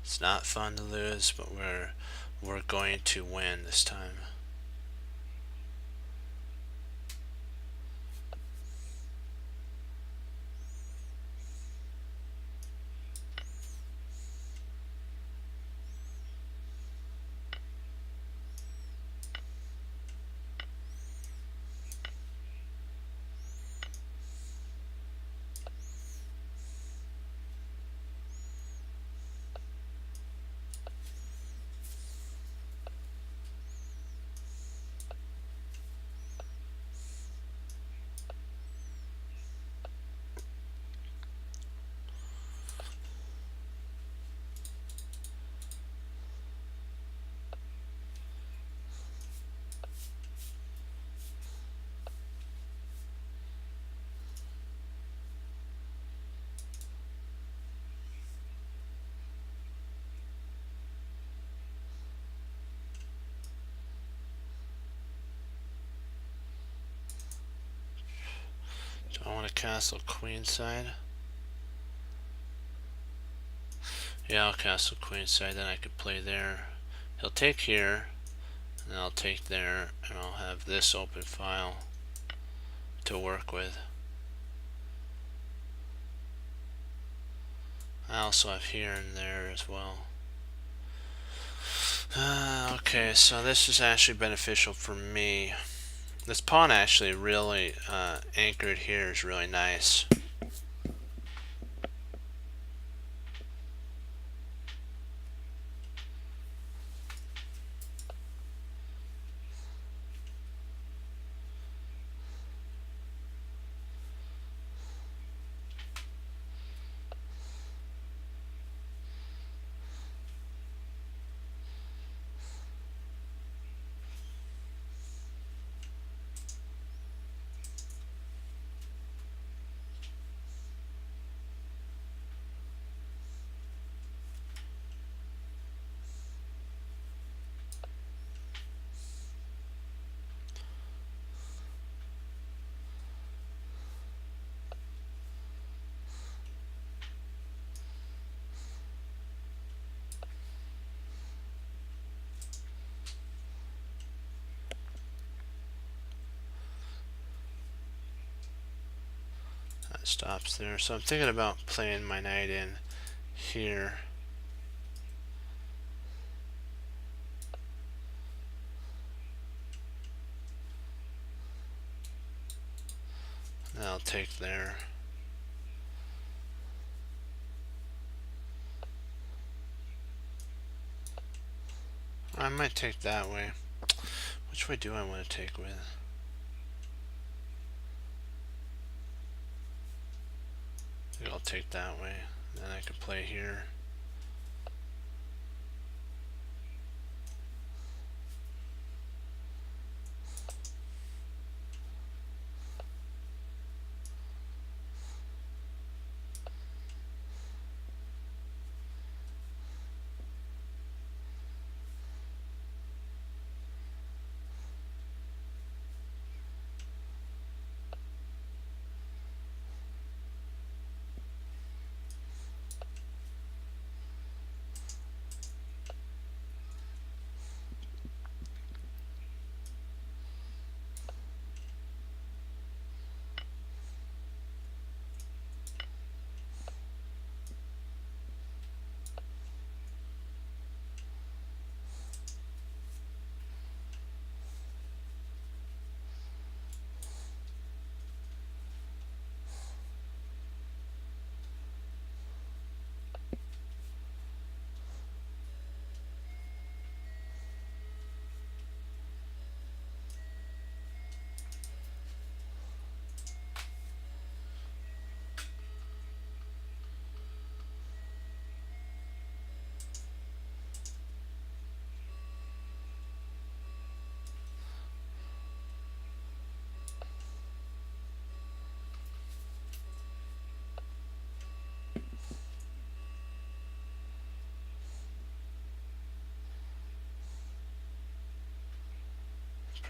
It's not fun to lose, but we're going to win this time. Do I want to castle queenside? Yeah, I'll castle queenside, then I could play there. He'll take here, and I'll take there, and I'll have this open file to work with. I also have here and there as well. Okay, so this is actually beneficial for me. This pawn actually really anchored here is really nice. That stops there. So I'm thinking about playing my knight in here. And I'll take there. I might take that way. Which way do I want to take with? I think I'll take that way. Then I can play here.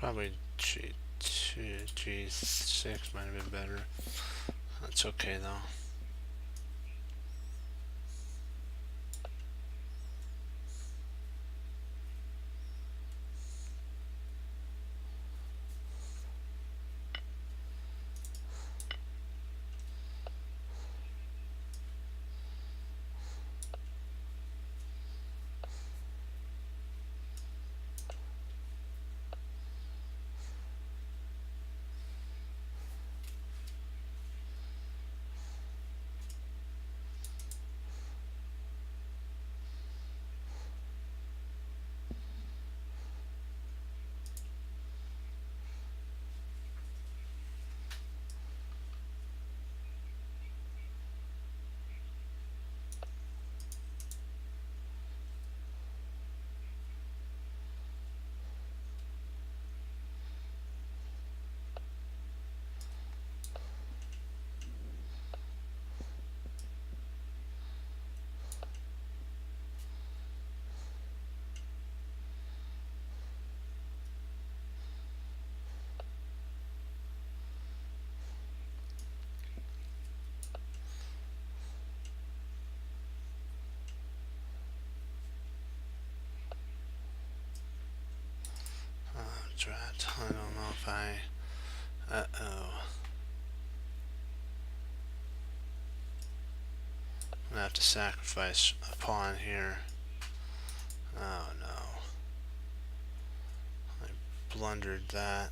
Probably G2, G6 might have been better. That's okay though. Drat. I don't know if I. Uh-oh. I'm gonna have to sacrifice a pawn here. Oh no. I blundered that.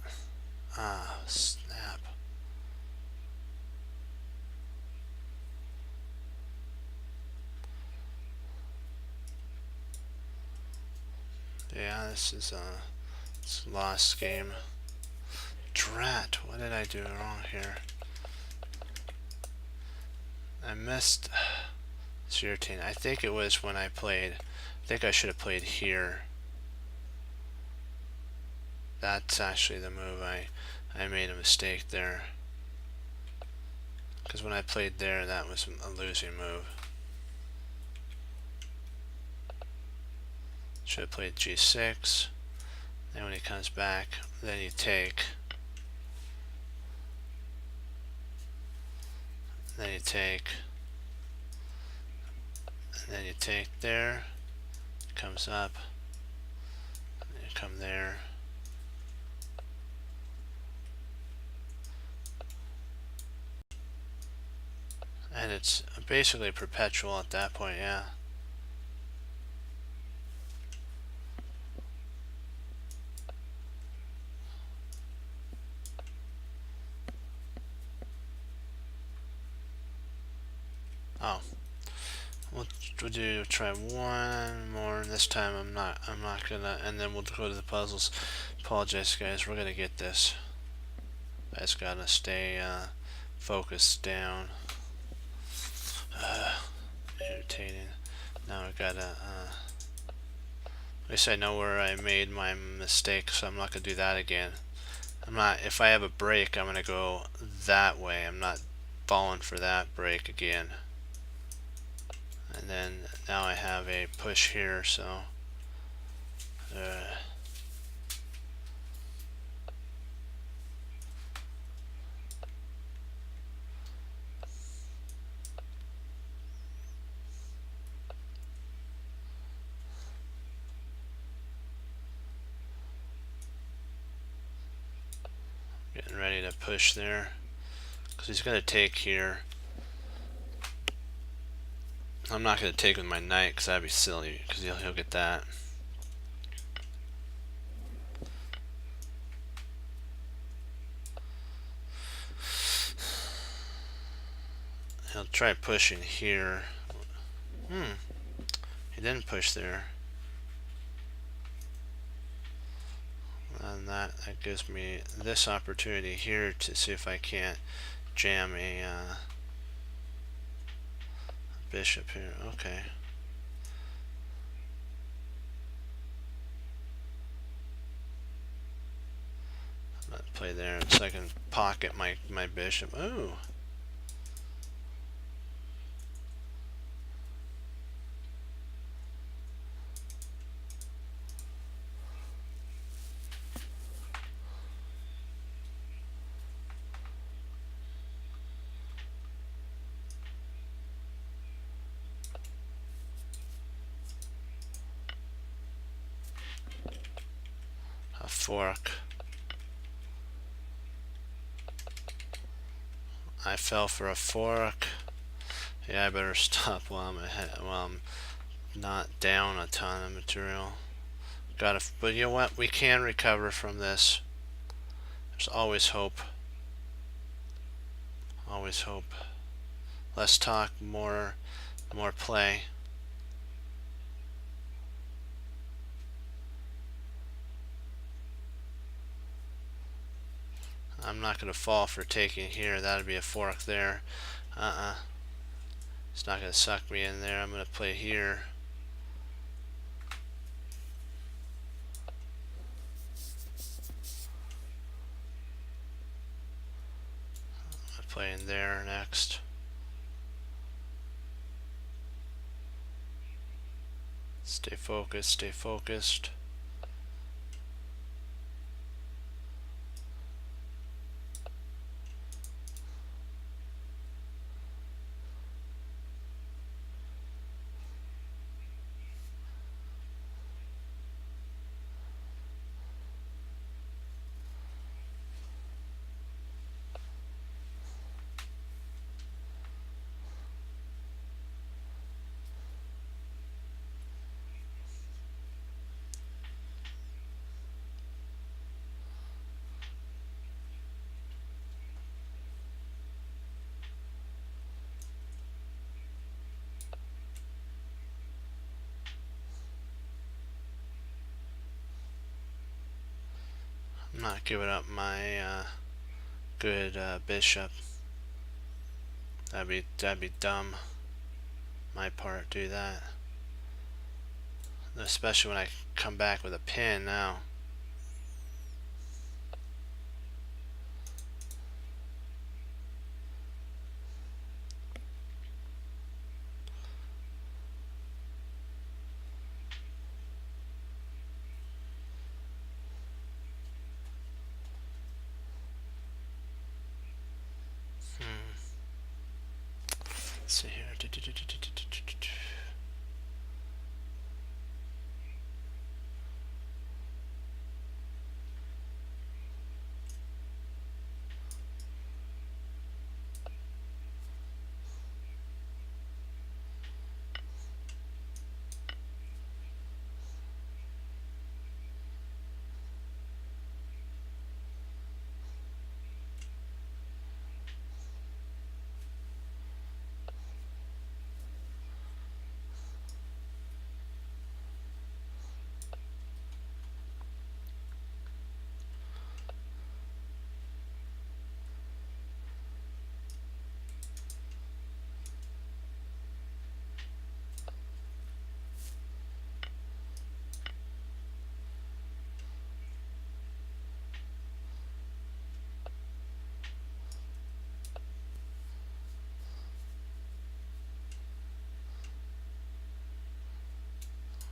Ah, snap. Yeah, this is it's a lost game. Drat, what did I do wrong here? I missed. It's irritating. I think it was when I played. I think I should have played here. That's actually the move. I made a mistake there. Because when I played there, that was a losing move. Should have played G6. Then when he comes back, then you take. Then you take. And then you take there. Comes up. And you come there. And it's basically perpetual at that point, yeah. Oh, we'll try one more. This time I'm not gonna, and then we'll go to the puzzles. Apologize, guys. We're gonna get this. I just gotta stay focused down. Irritating. Now I gotta. At least I know where I made my mistake, so I'm not gonna do that again. I'm not. If I have a break, I'm gonna go that way. I'm not falling for that break again. And then now I have a push here, so getting ready to push there because he's going to take here. I'm not going to take with my knight because that'd be silly because he'll get that. He'll try pushing here. He didn't push there. And that gives me this opportunity here to see if I can't jam a bishop here. Okay. I'm gonna play there so I can pocket my bishop. Ooh. fork. I fell for a fork. Yeah, I better stop while I'm not down a ton of material. But you know what? We can recover from this. There's always hope. Always hope. Less talk, more play. I'm not gonna fall for taking here. That'd be a fork there. It's not gonna suck me in there. I'm gonna play here. I'm playing there next. Stay focused, stay focused. I'm not giving up my good bishop. That'd be dumb. My part, do that. Especially when I come back with a pin now. Let's see here.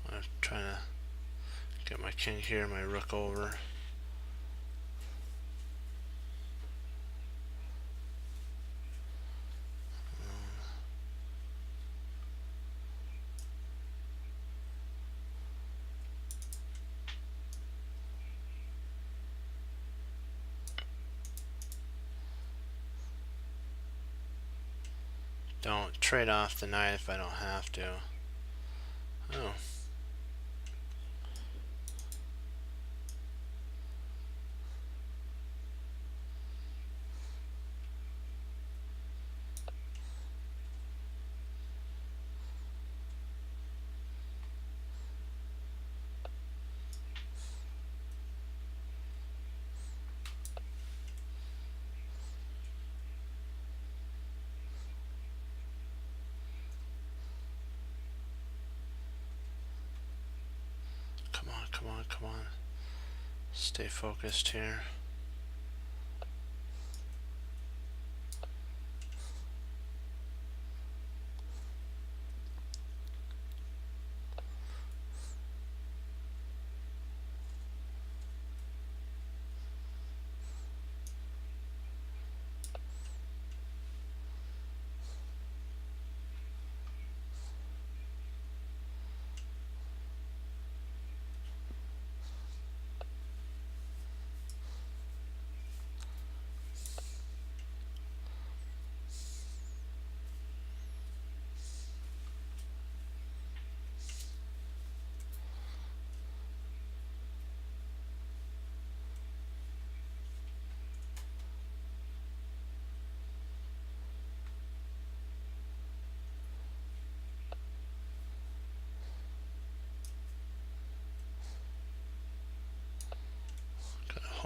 I'm trying to get my king here, my rook over. Don't trade off the knight if I don't have to. Oh. Come on, come on, come on. Stay focused here.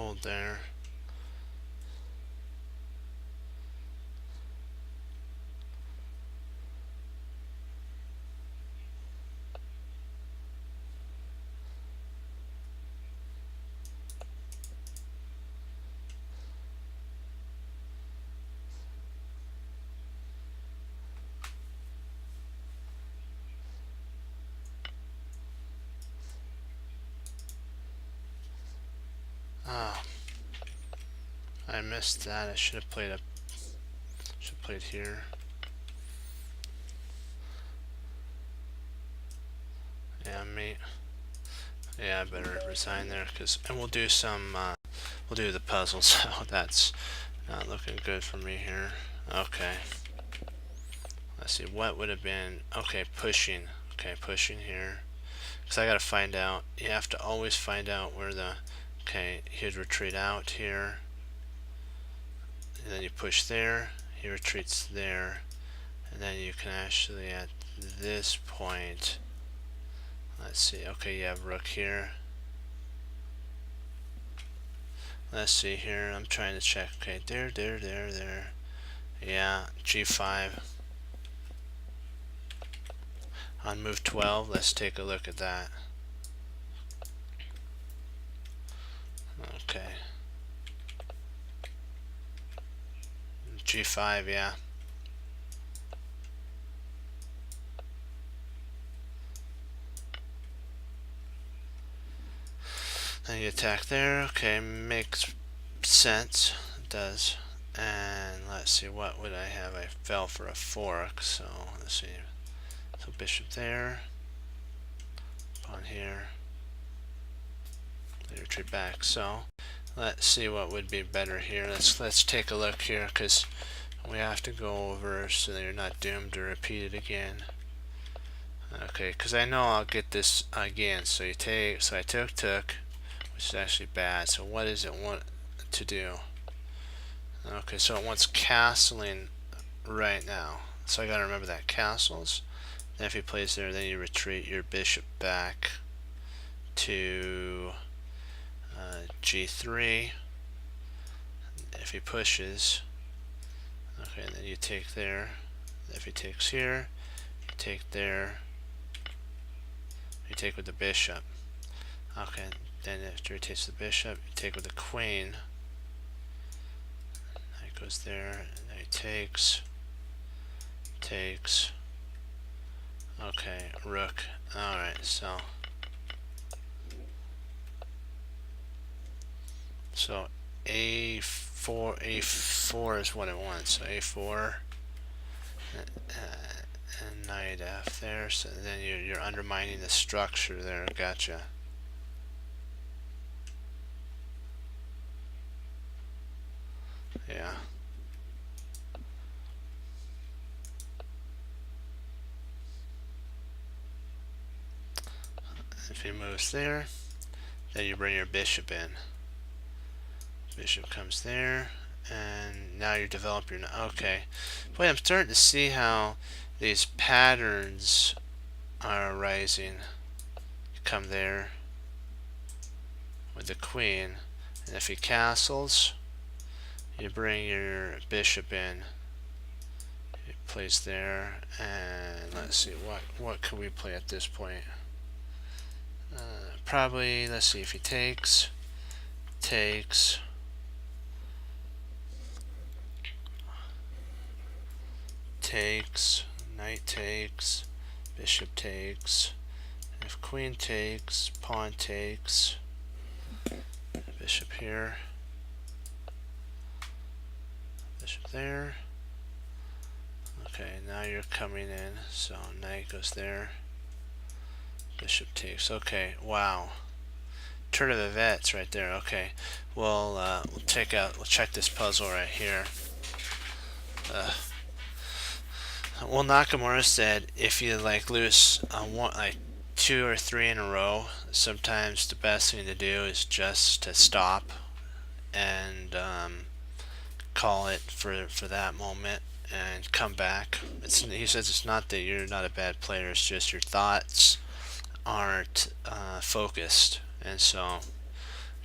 hold there. Oh, I missed that. I should have played here. Yeah, mate. Yeah, I better resign there, and we'll do some. We'll do the puzzle. So that's not looking good for me here. Okay. Let's see. What would have been? Okay, pushing. Okay, pushing here. Because I gotta find out. You have to always find out where the. Okay, he'd retreat out here. And then you push there. He retreats there. And then you can actually at this point. Let's see. Okay, you have rook here. Let's see here. I'm trying to check. Okay, there. Yeah, g5. On move 12, let's take a look at that. Okay. g5, yeah. Then you attack there. Okay, makes sense. It does. And let's see, what would I have? I fell for a fork, so let's see. So bishop there. Pawn here. They retreat back. So let's see what would be better here. Let's take a look here, because we have to go over so that you're not doomed to repeat it again. Okay, because I know I'll get this again. So you take. So I took, which is actually bad. So what does it want to do? Okay, so it wants castling right now. So I gotta remember that castles. Then if he plays there, then you retreat your bishop back to g3. If he pushes, okay, and then you take there. If he takes here, you take there. You take with the bishop. Okay, then after he takes the bishop, you take with the queen. That goes there, and then he takes. Okay, rook. Alright, so a4 is what it wants. So a4 and knight f there. So then you're undermining the structure there. Gotcha. Yeah. If he moves there, then you bring your bishop in. Bishop comes there, and now you develop your. Okay, boy, I'm starting to see how these patterns are arising. You come there with the queen, and if he castles, you bring your bishop in. He plays there, and let's see what can we play at this point. Probably, let's see, if he takes, knight takes, bishop takes, if queen takes, pawn takes, bishop here, bishop there. Okay, now you're coming in, so knight goes there, bishop takes. Okay, wow. Turn of events right there. Okay, we'll check this puzzle right here. Well, Nakamura said if you lose one, 2 or 3 in a row, sometimes the best thing to do is just to stop and call it for that moment and come back. He says it's not that you're not a bad player, it's just your thoughts aren't focused, and so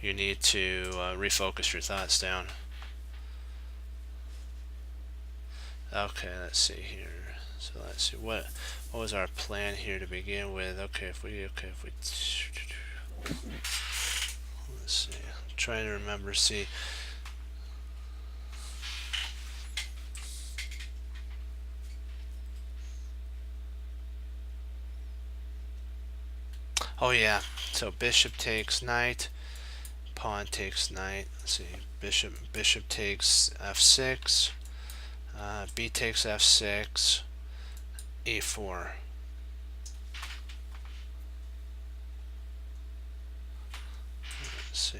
you need to refocus your thoughts down. Okay, let's see here. So let's see what was our plan here to begin with. If we let's see. I'm trying to remember. See. Oh yeah. So bishop takes knight. Pawn takes knight. Let's see. Bishop takes f6. B takes f6. e4. Let's see.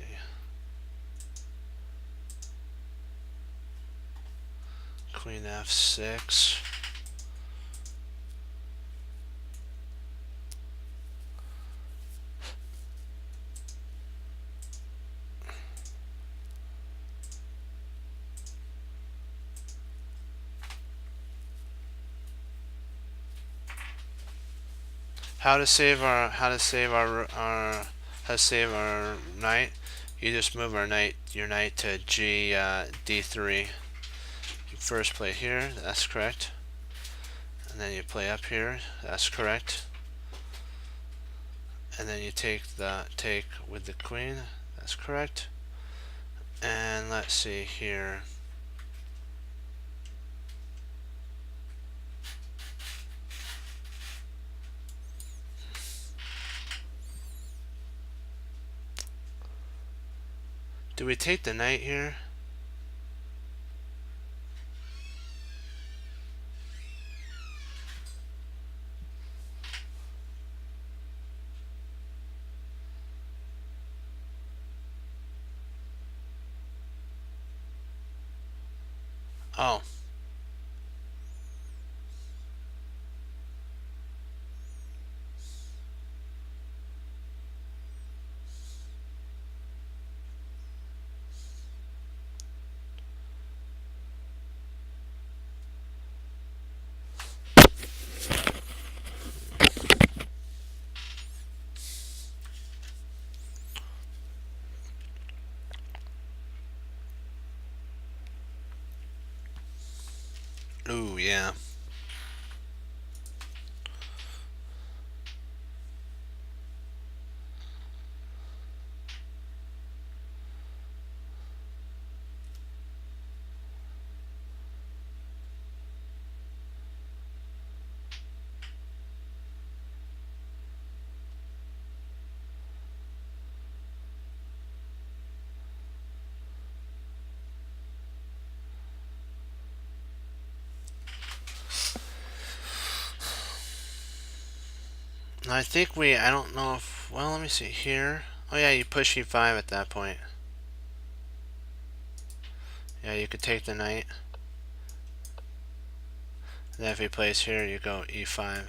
Queen f6. How to save our knight? You just move your knight to G D3. You first play here, that's correct. And then you play up here, that's correct. And then you take with the queen, that's correct. And let's see here. Do we take the knight here? Oh. Ooh, yeah. I think I don't know if, well, let me see here. Oh yeah, you push e5 at that point. Yeah, you could take the knight. And then if he plays here, you go e5.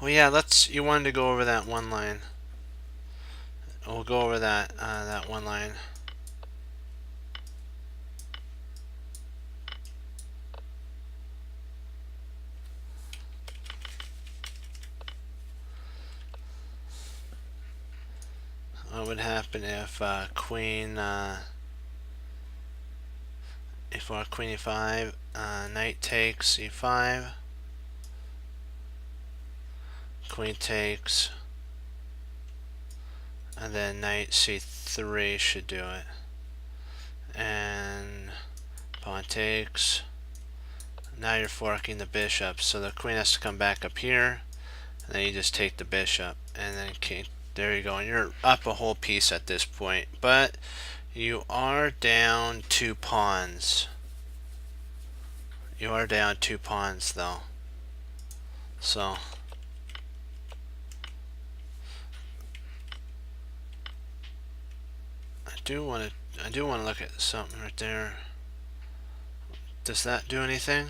Well, yeah, you wanted to go over that one line. We'll go over that one line. What would happen if queen queen e5, knight takes e5, queen takes, and then knight c3 should do it, and pawn takes. Now you're forking the bishop, so the queen has to come back up here, and then you just take the bishop, and then king. There you go, and you're up a whole piece at this point, but you are down 2 pawns. You are down 2 pawns though, so I do want to look at something right there. Does that do anything?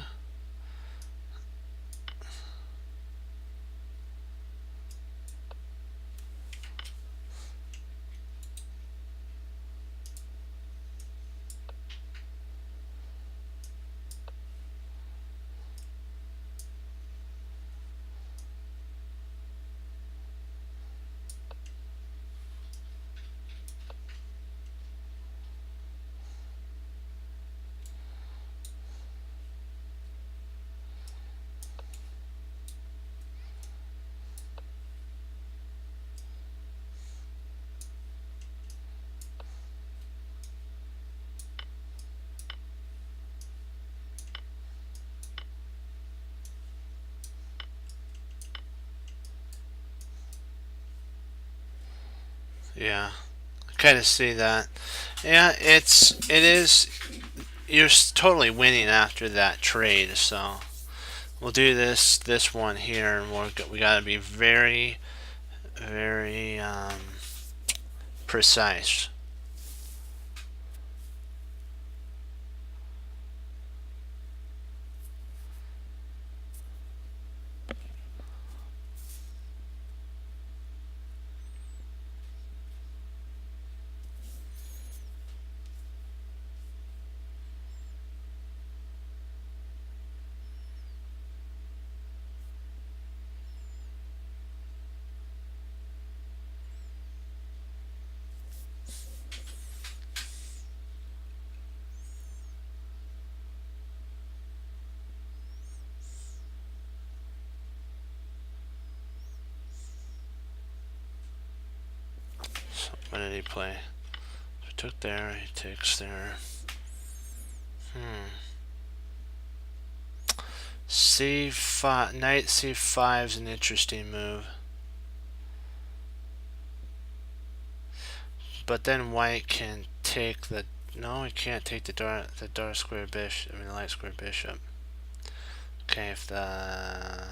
Yeah, kind of see that. Yeah, it is. You're totally winning after that trade. So we'll do this one here, and we gotta be very very precise. So what did he play? So he took there. He takes there. C5, knight C5 is an interesting move. But then white can take the... No, he can't take the dark square bishop. I mean the light square bishop. Okay, if the...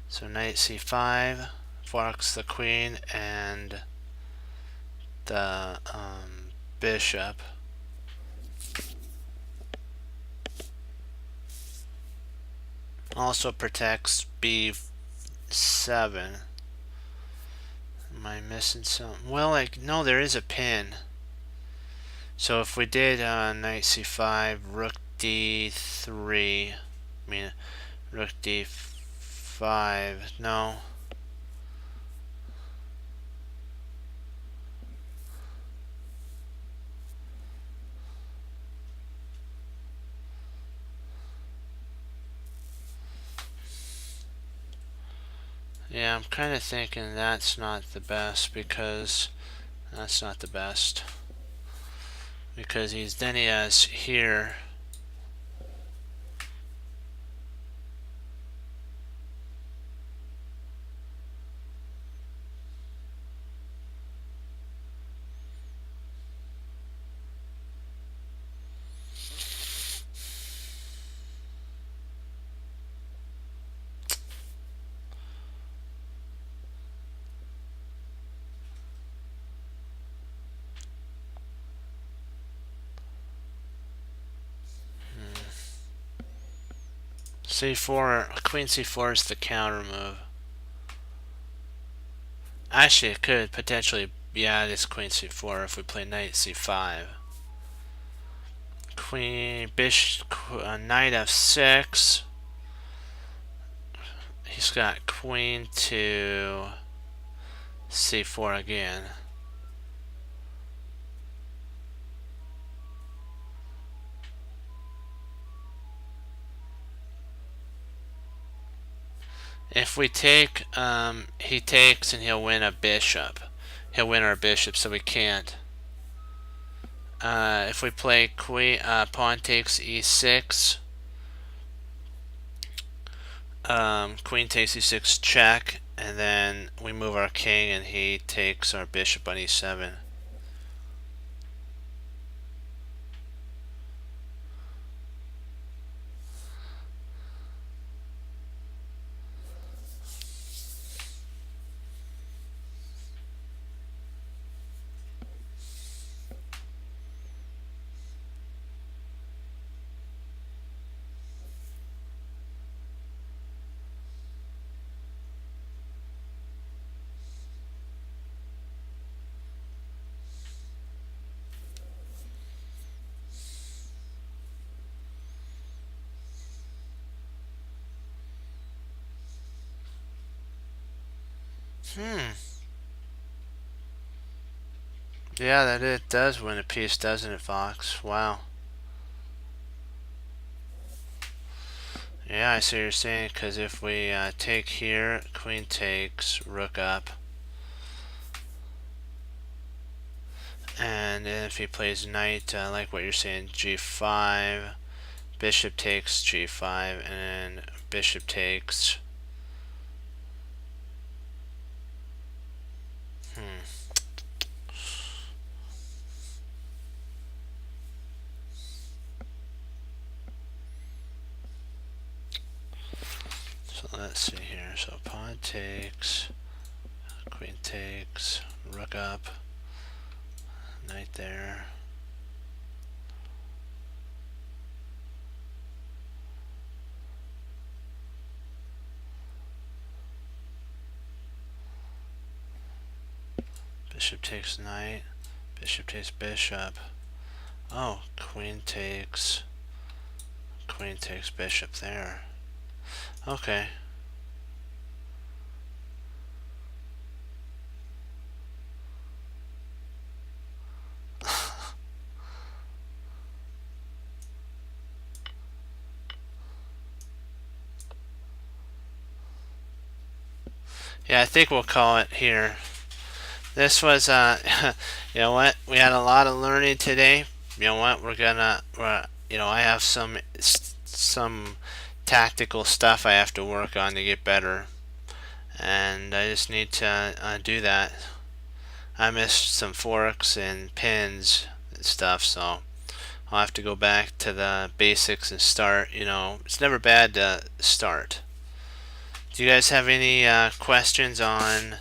So knight C5 forks the queen and the bishop. Also protects B7. Am I missing something? Well, like, no, there is a pin. So if we did knight c5, rook d3, I mean, rook d5, no. Yeah, I'm kind of thinking that's not the best because that's not the best. Because then he has here. C4, queen c4 is the counter move. Actually, it could potentially, yeah, it is queen c4 if we play knight c5. Queen, bishop, knight f6. He's got queen to c4 again. If we take, he takes and he'll win a bishop. He'll win our bishop, so we can't. If we play queen, pawn takes e6, queen takes e6 check, and then we move our king and he takes our bishop on e7. Yeah, that it does win a piece, doesn't it, Fox? Wow. Yeah, I see what you're saying, because if we take here, queen takes, rook up. And then if he plays knight, like what you're saying, g5, bishop takes g5, and bishop takes. let's see here. So pawn takes, queen takes, rook up, knight there. Bishop takes knight, bishop takes bishop. Oh, queen takes bishop there. Okay. Yeah, I think we'll call it here. This was, you know what? We had a lot of learning today. You know what? You know, I have some tactical stuff I have to work on to get better, and I just need to do that. I missed some forks and pins and stuff, so I'll have to go back to the basics and start. You know, it's never bad to start. Do you guys have any questions on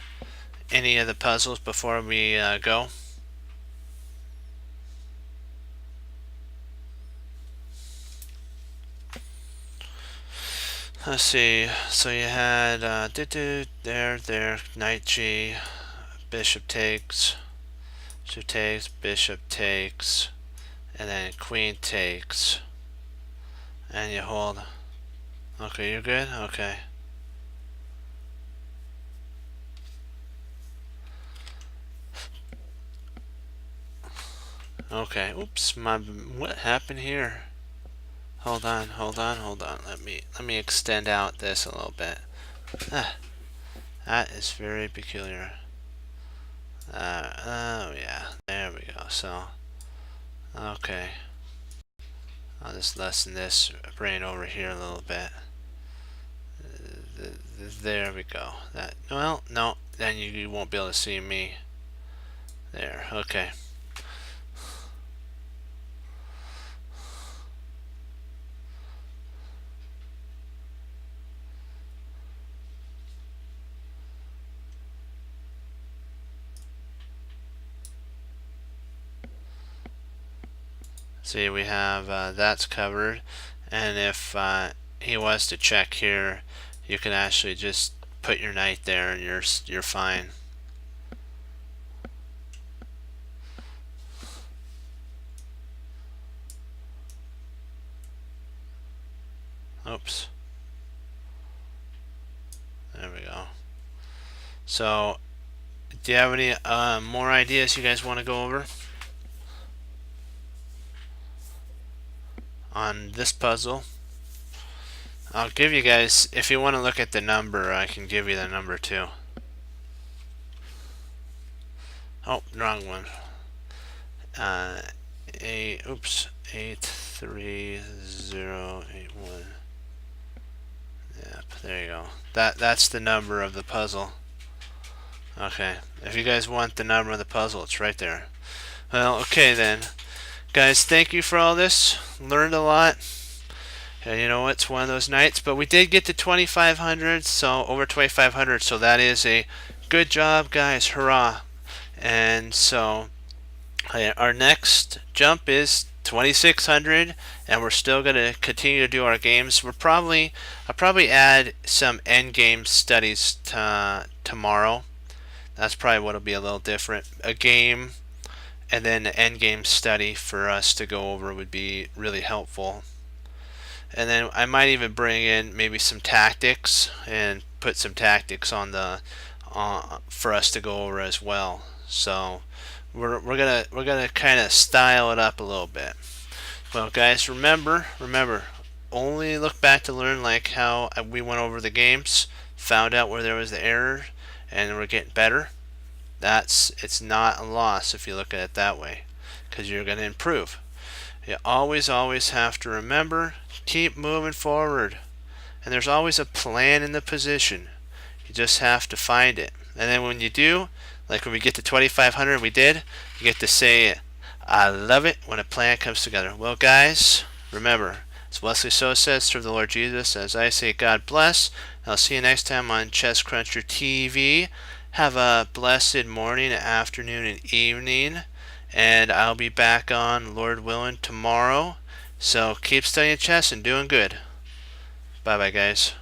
any of the puzzles before we go? Let's see. So you had there, knight G, bishop takes, bishop takes, and then queen takes, and you hold. Okay, you're good. Okay. Okay. Oops. What happened here? Hold on. Let me extend out this a little bit. That is very peculiar. Oh yeah. There we go. So, okay. I'll just lessen this brain over here a little bit. There we go. That, well, no, then you won't be able to see me. There. Okay. See, we have that's covered, and if he was to check here, you can actually just put your knight there, and you're fine. Oops. There we go. So, do you have any more ideas you guys want to go over on this puzzle? I'll give you guys, if you want to look at the number, I can give you the number too. Oh, wrong one. Oops, 83081. Yep, there you go. That's the number of the puzzle. Okay, if you guys want the number of the puzzle, it's right there. Well, okay then. Guys, thank you for all this. Learned a lot. And you know, it's one of those nights, but we did get to 2,500, so over 2,500, so that is a good job, guys. Hurrah. And so our next jump is 2,600, and we're still going to continue to do our games. I'll probably add some end game studies tomorrow. That's probably what'll be a little different. A game and then an end game study for us to go over would be really helpful. And then I might even bring in maybe some tactics and put some tactics on the for us to go over as well. So we're gonna kind of style it up a little bit. Well, guys, remember, only look back to learn, like how we went over the games, found out where there was the error, and we're getting better. It's not a loss if you look at it that way, because you're going to improve. You always have to remember, keep moving forward, and there's always a plan in the position. You just have to find it, and then when you do, like when we get to 2,500, we did, you get to say, I love it when a plan comes together. Well, guys, remember, As Wesley So says, serve the Lord Jesus. As I say, God bless. I'll see you next time on Chess Cruncher TV. Have a blessed morning, afternoon, and evening. And I'll be back on, Lord willing, tomorrow. So keep studying chess and doing good. Bye-bye, guys.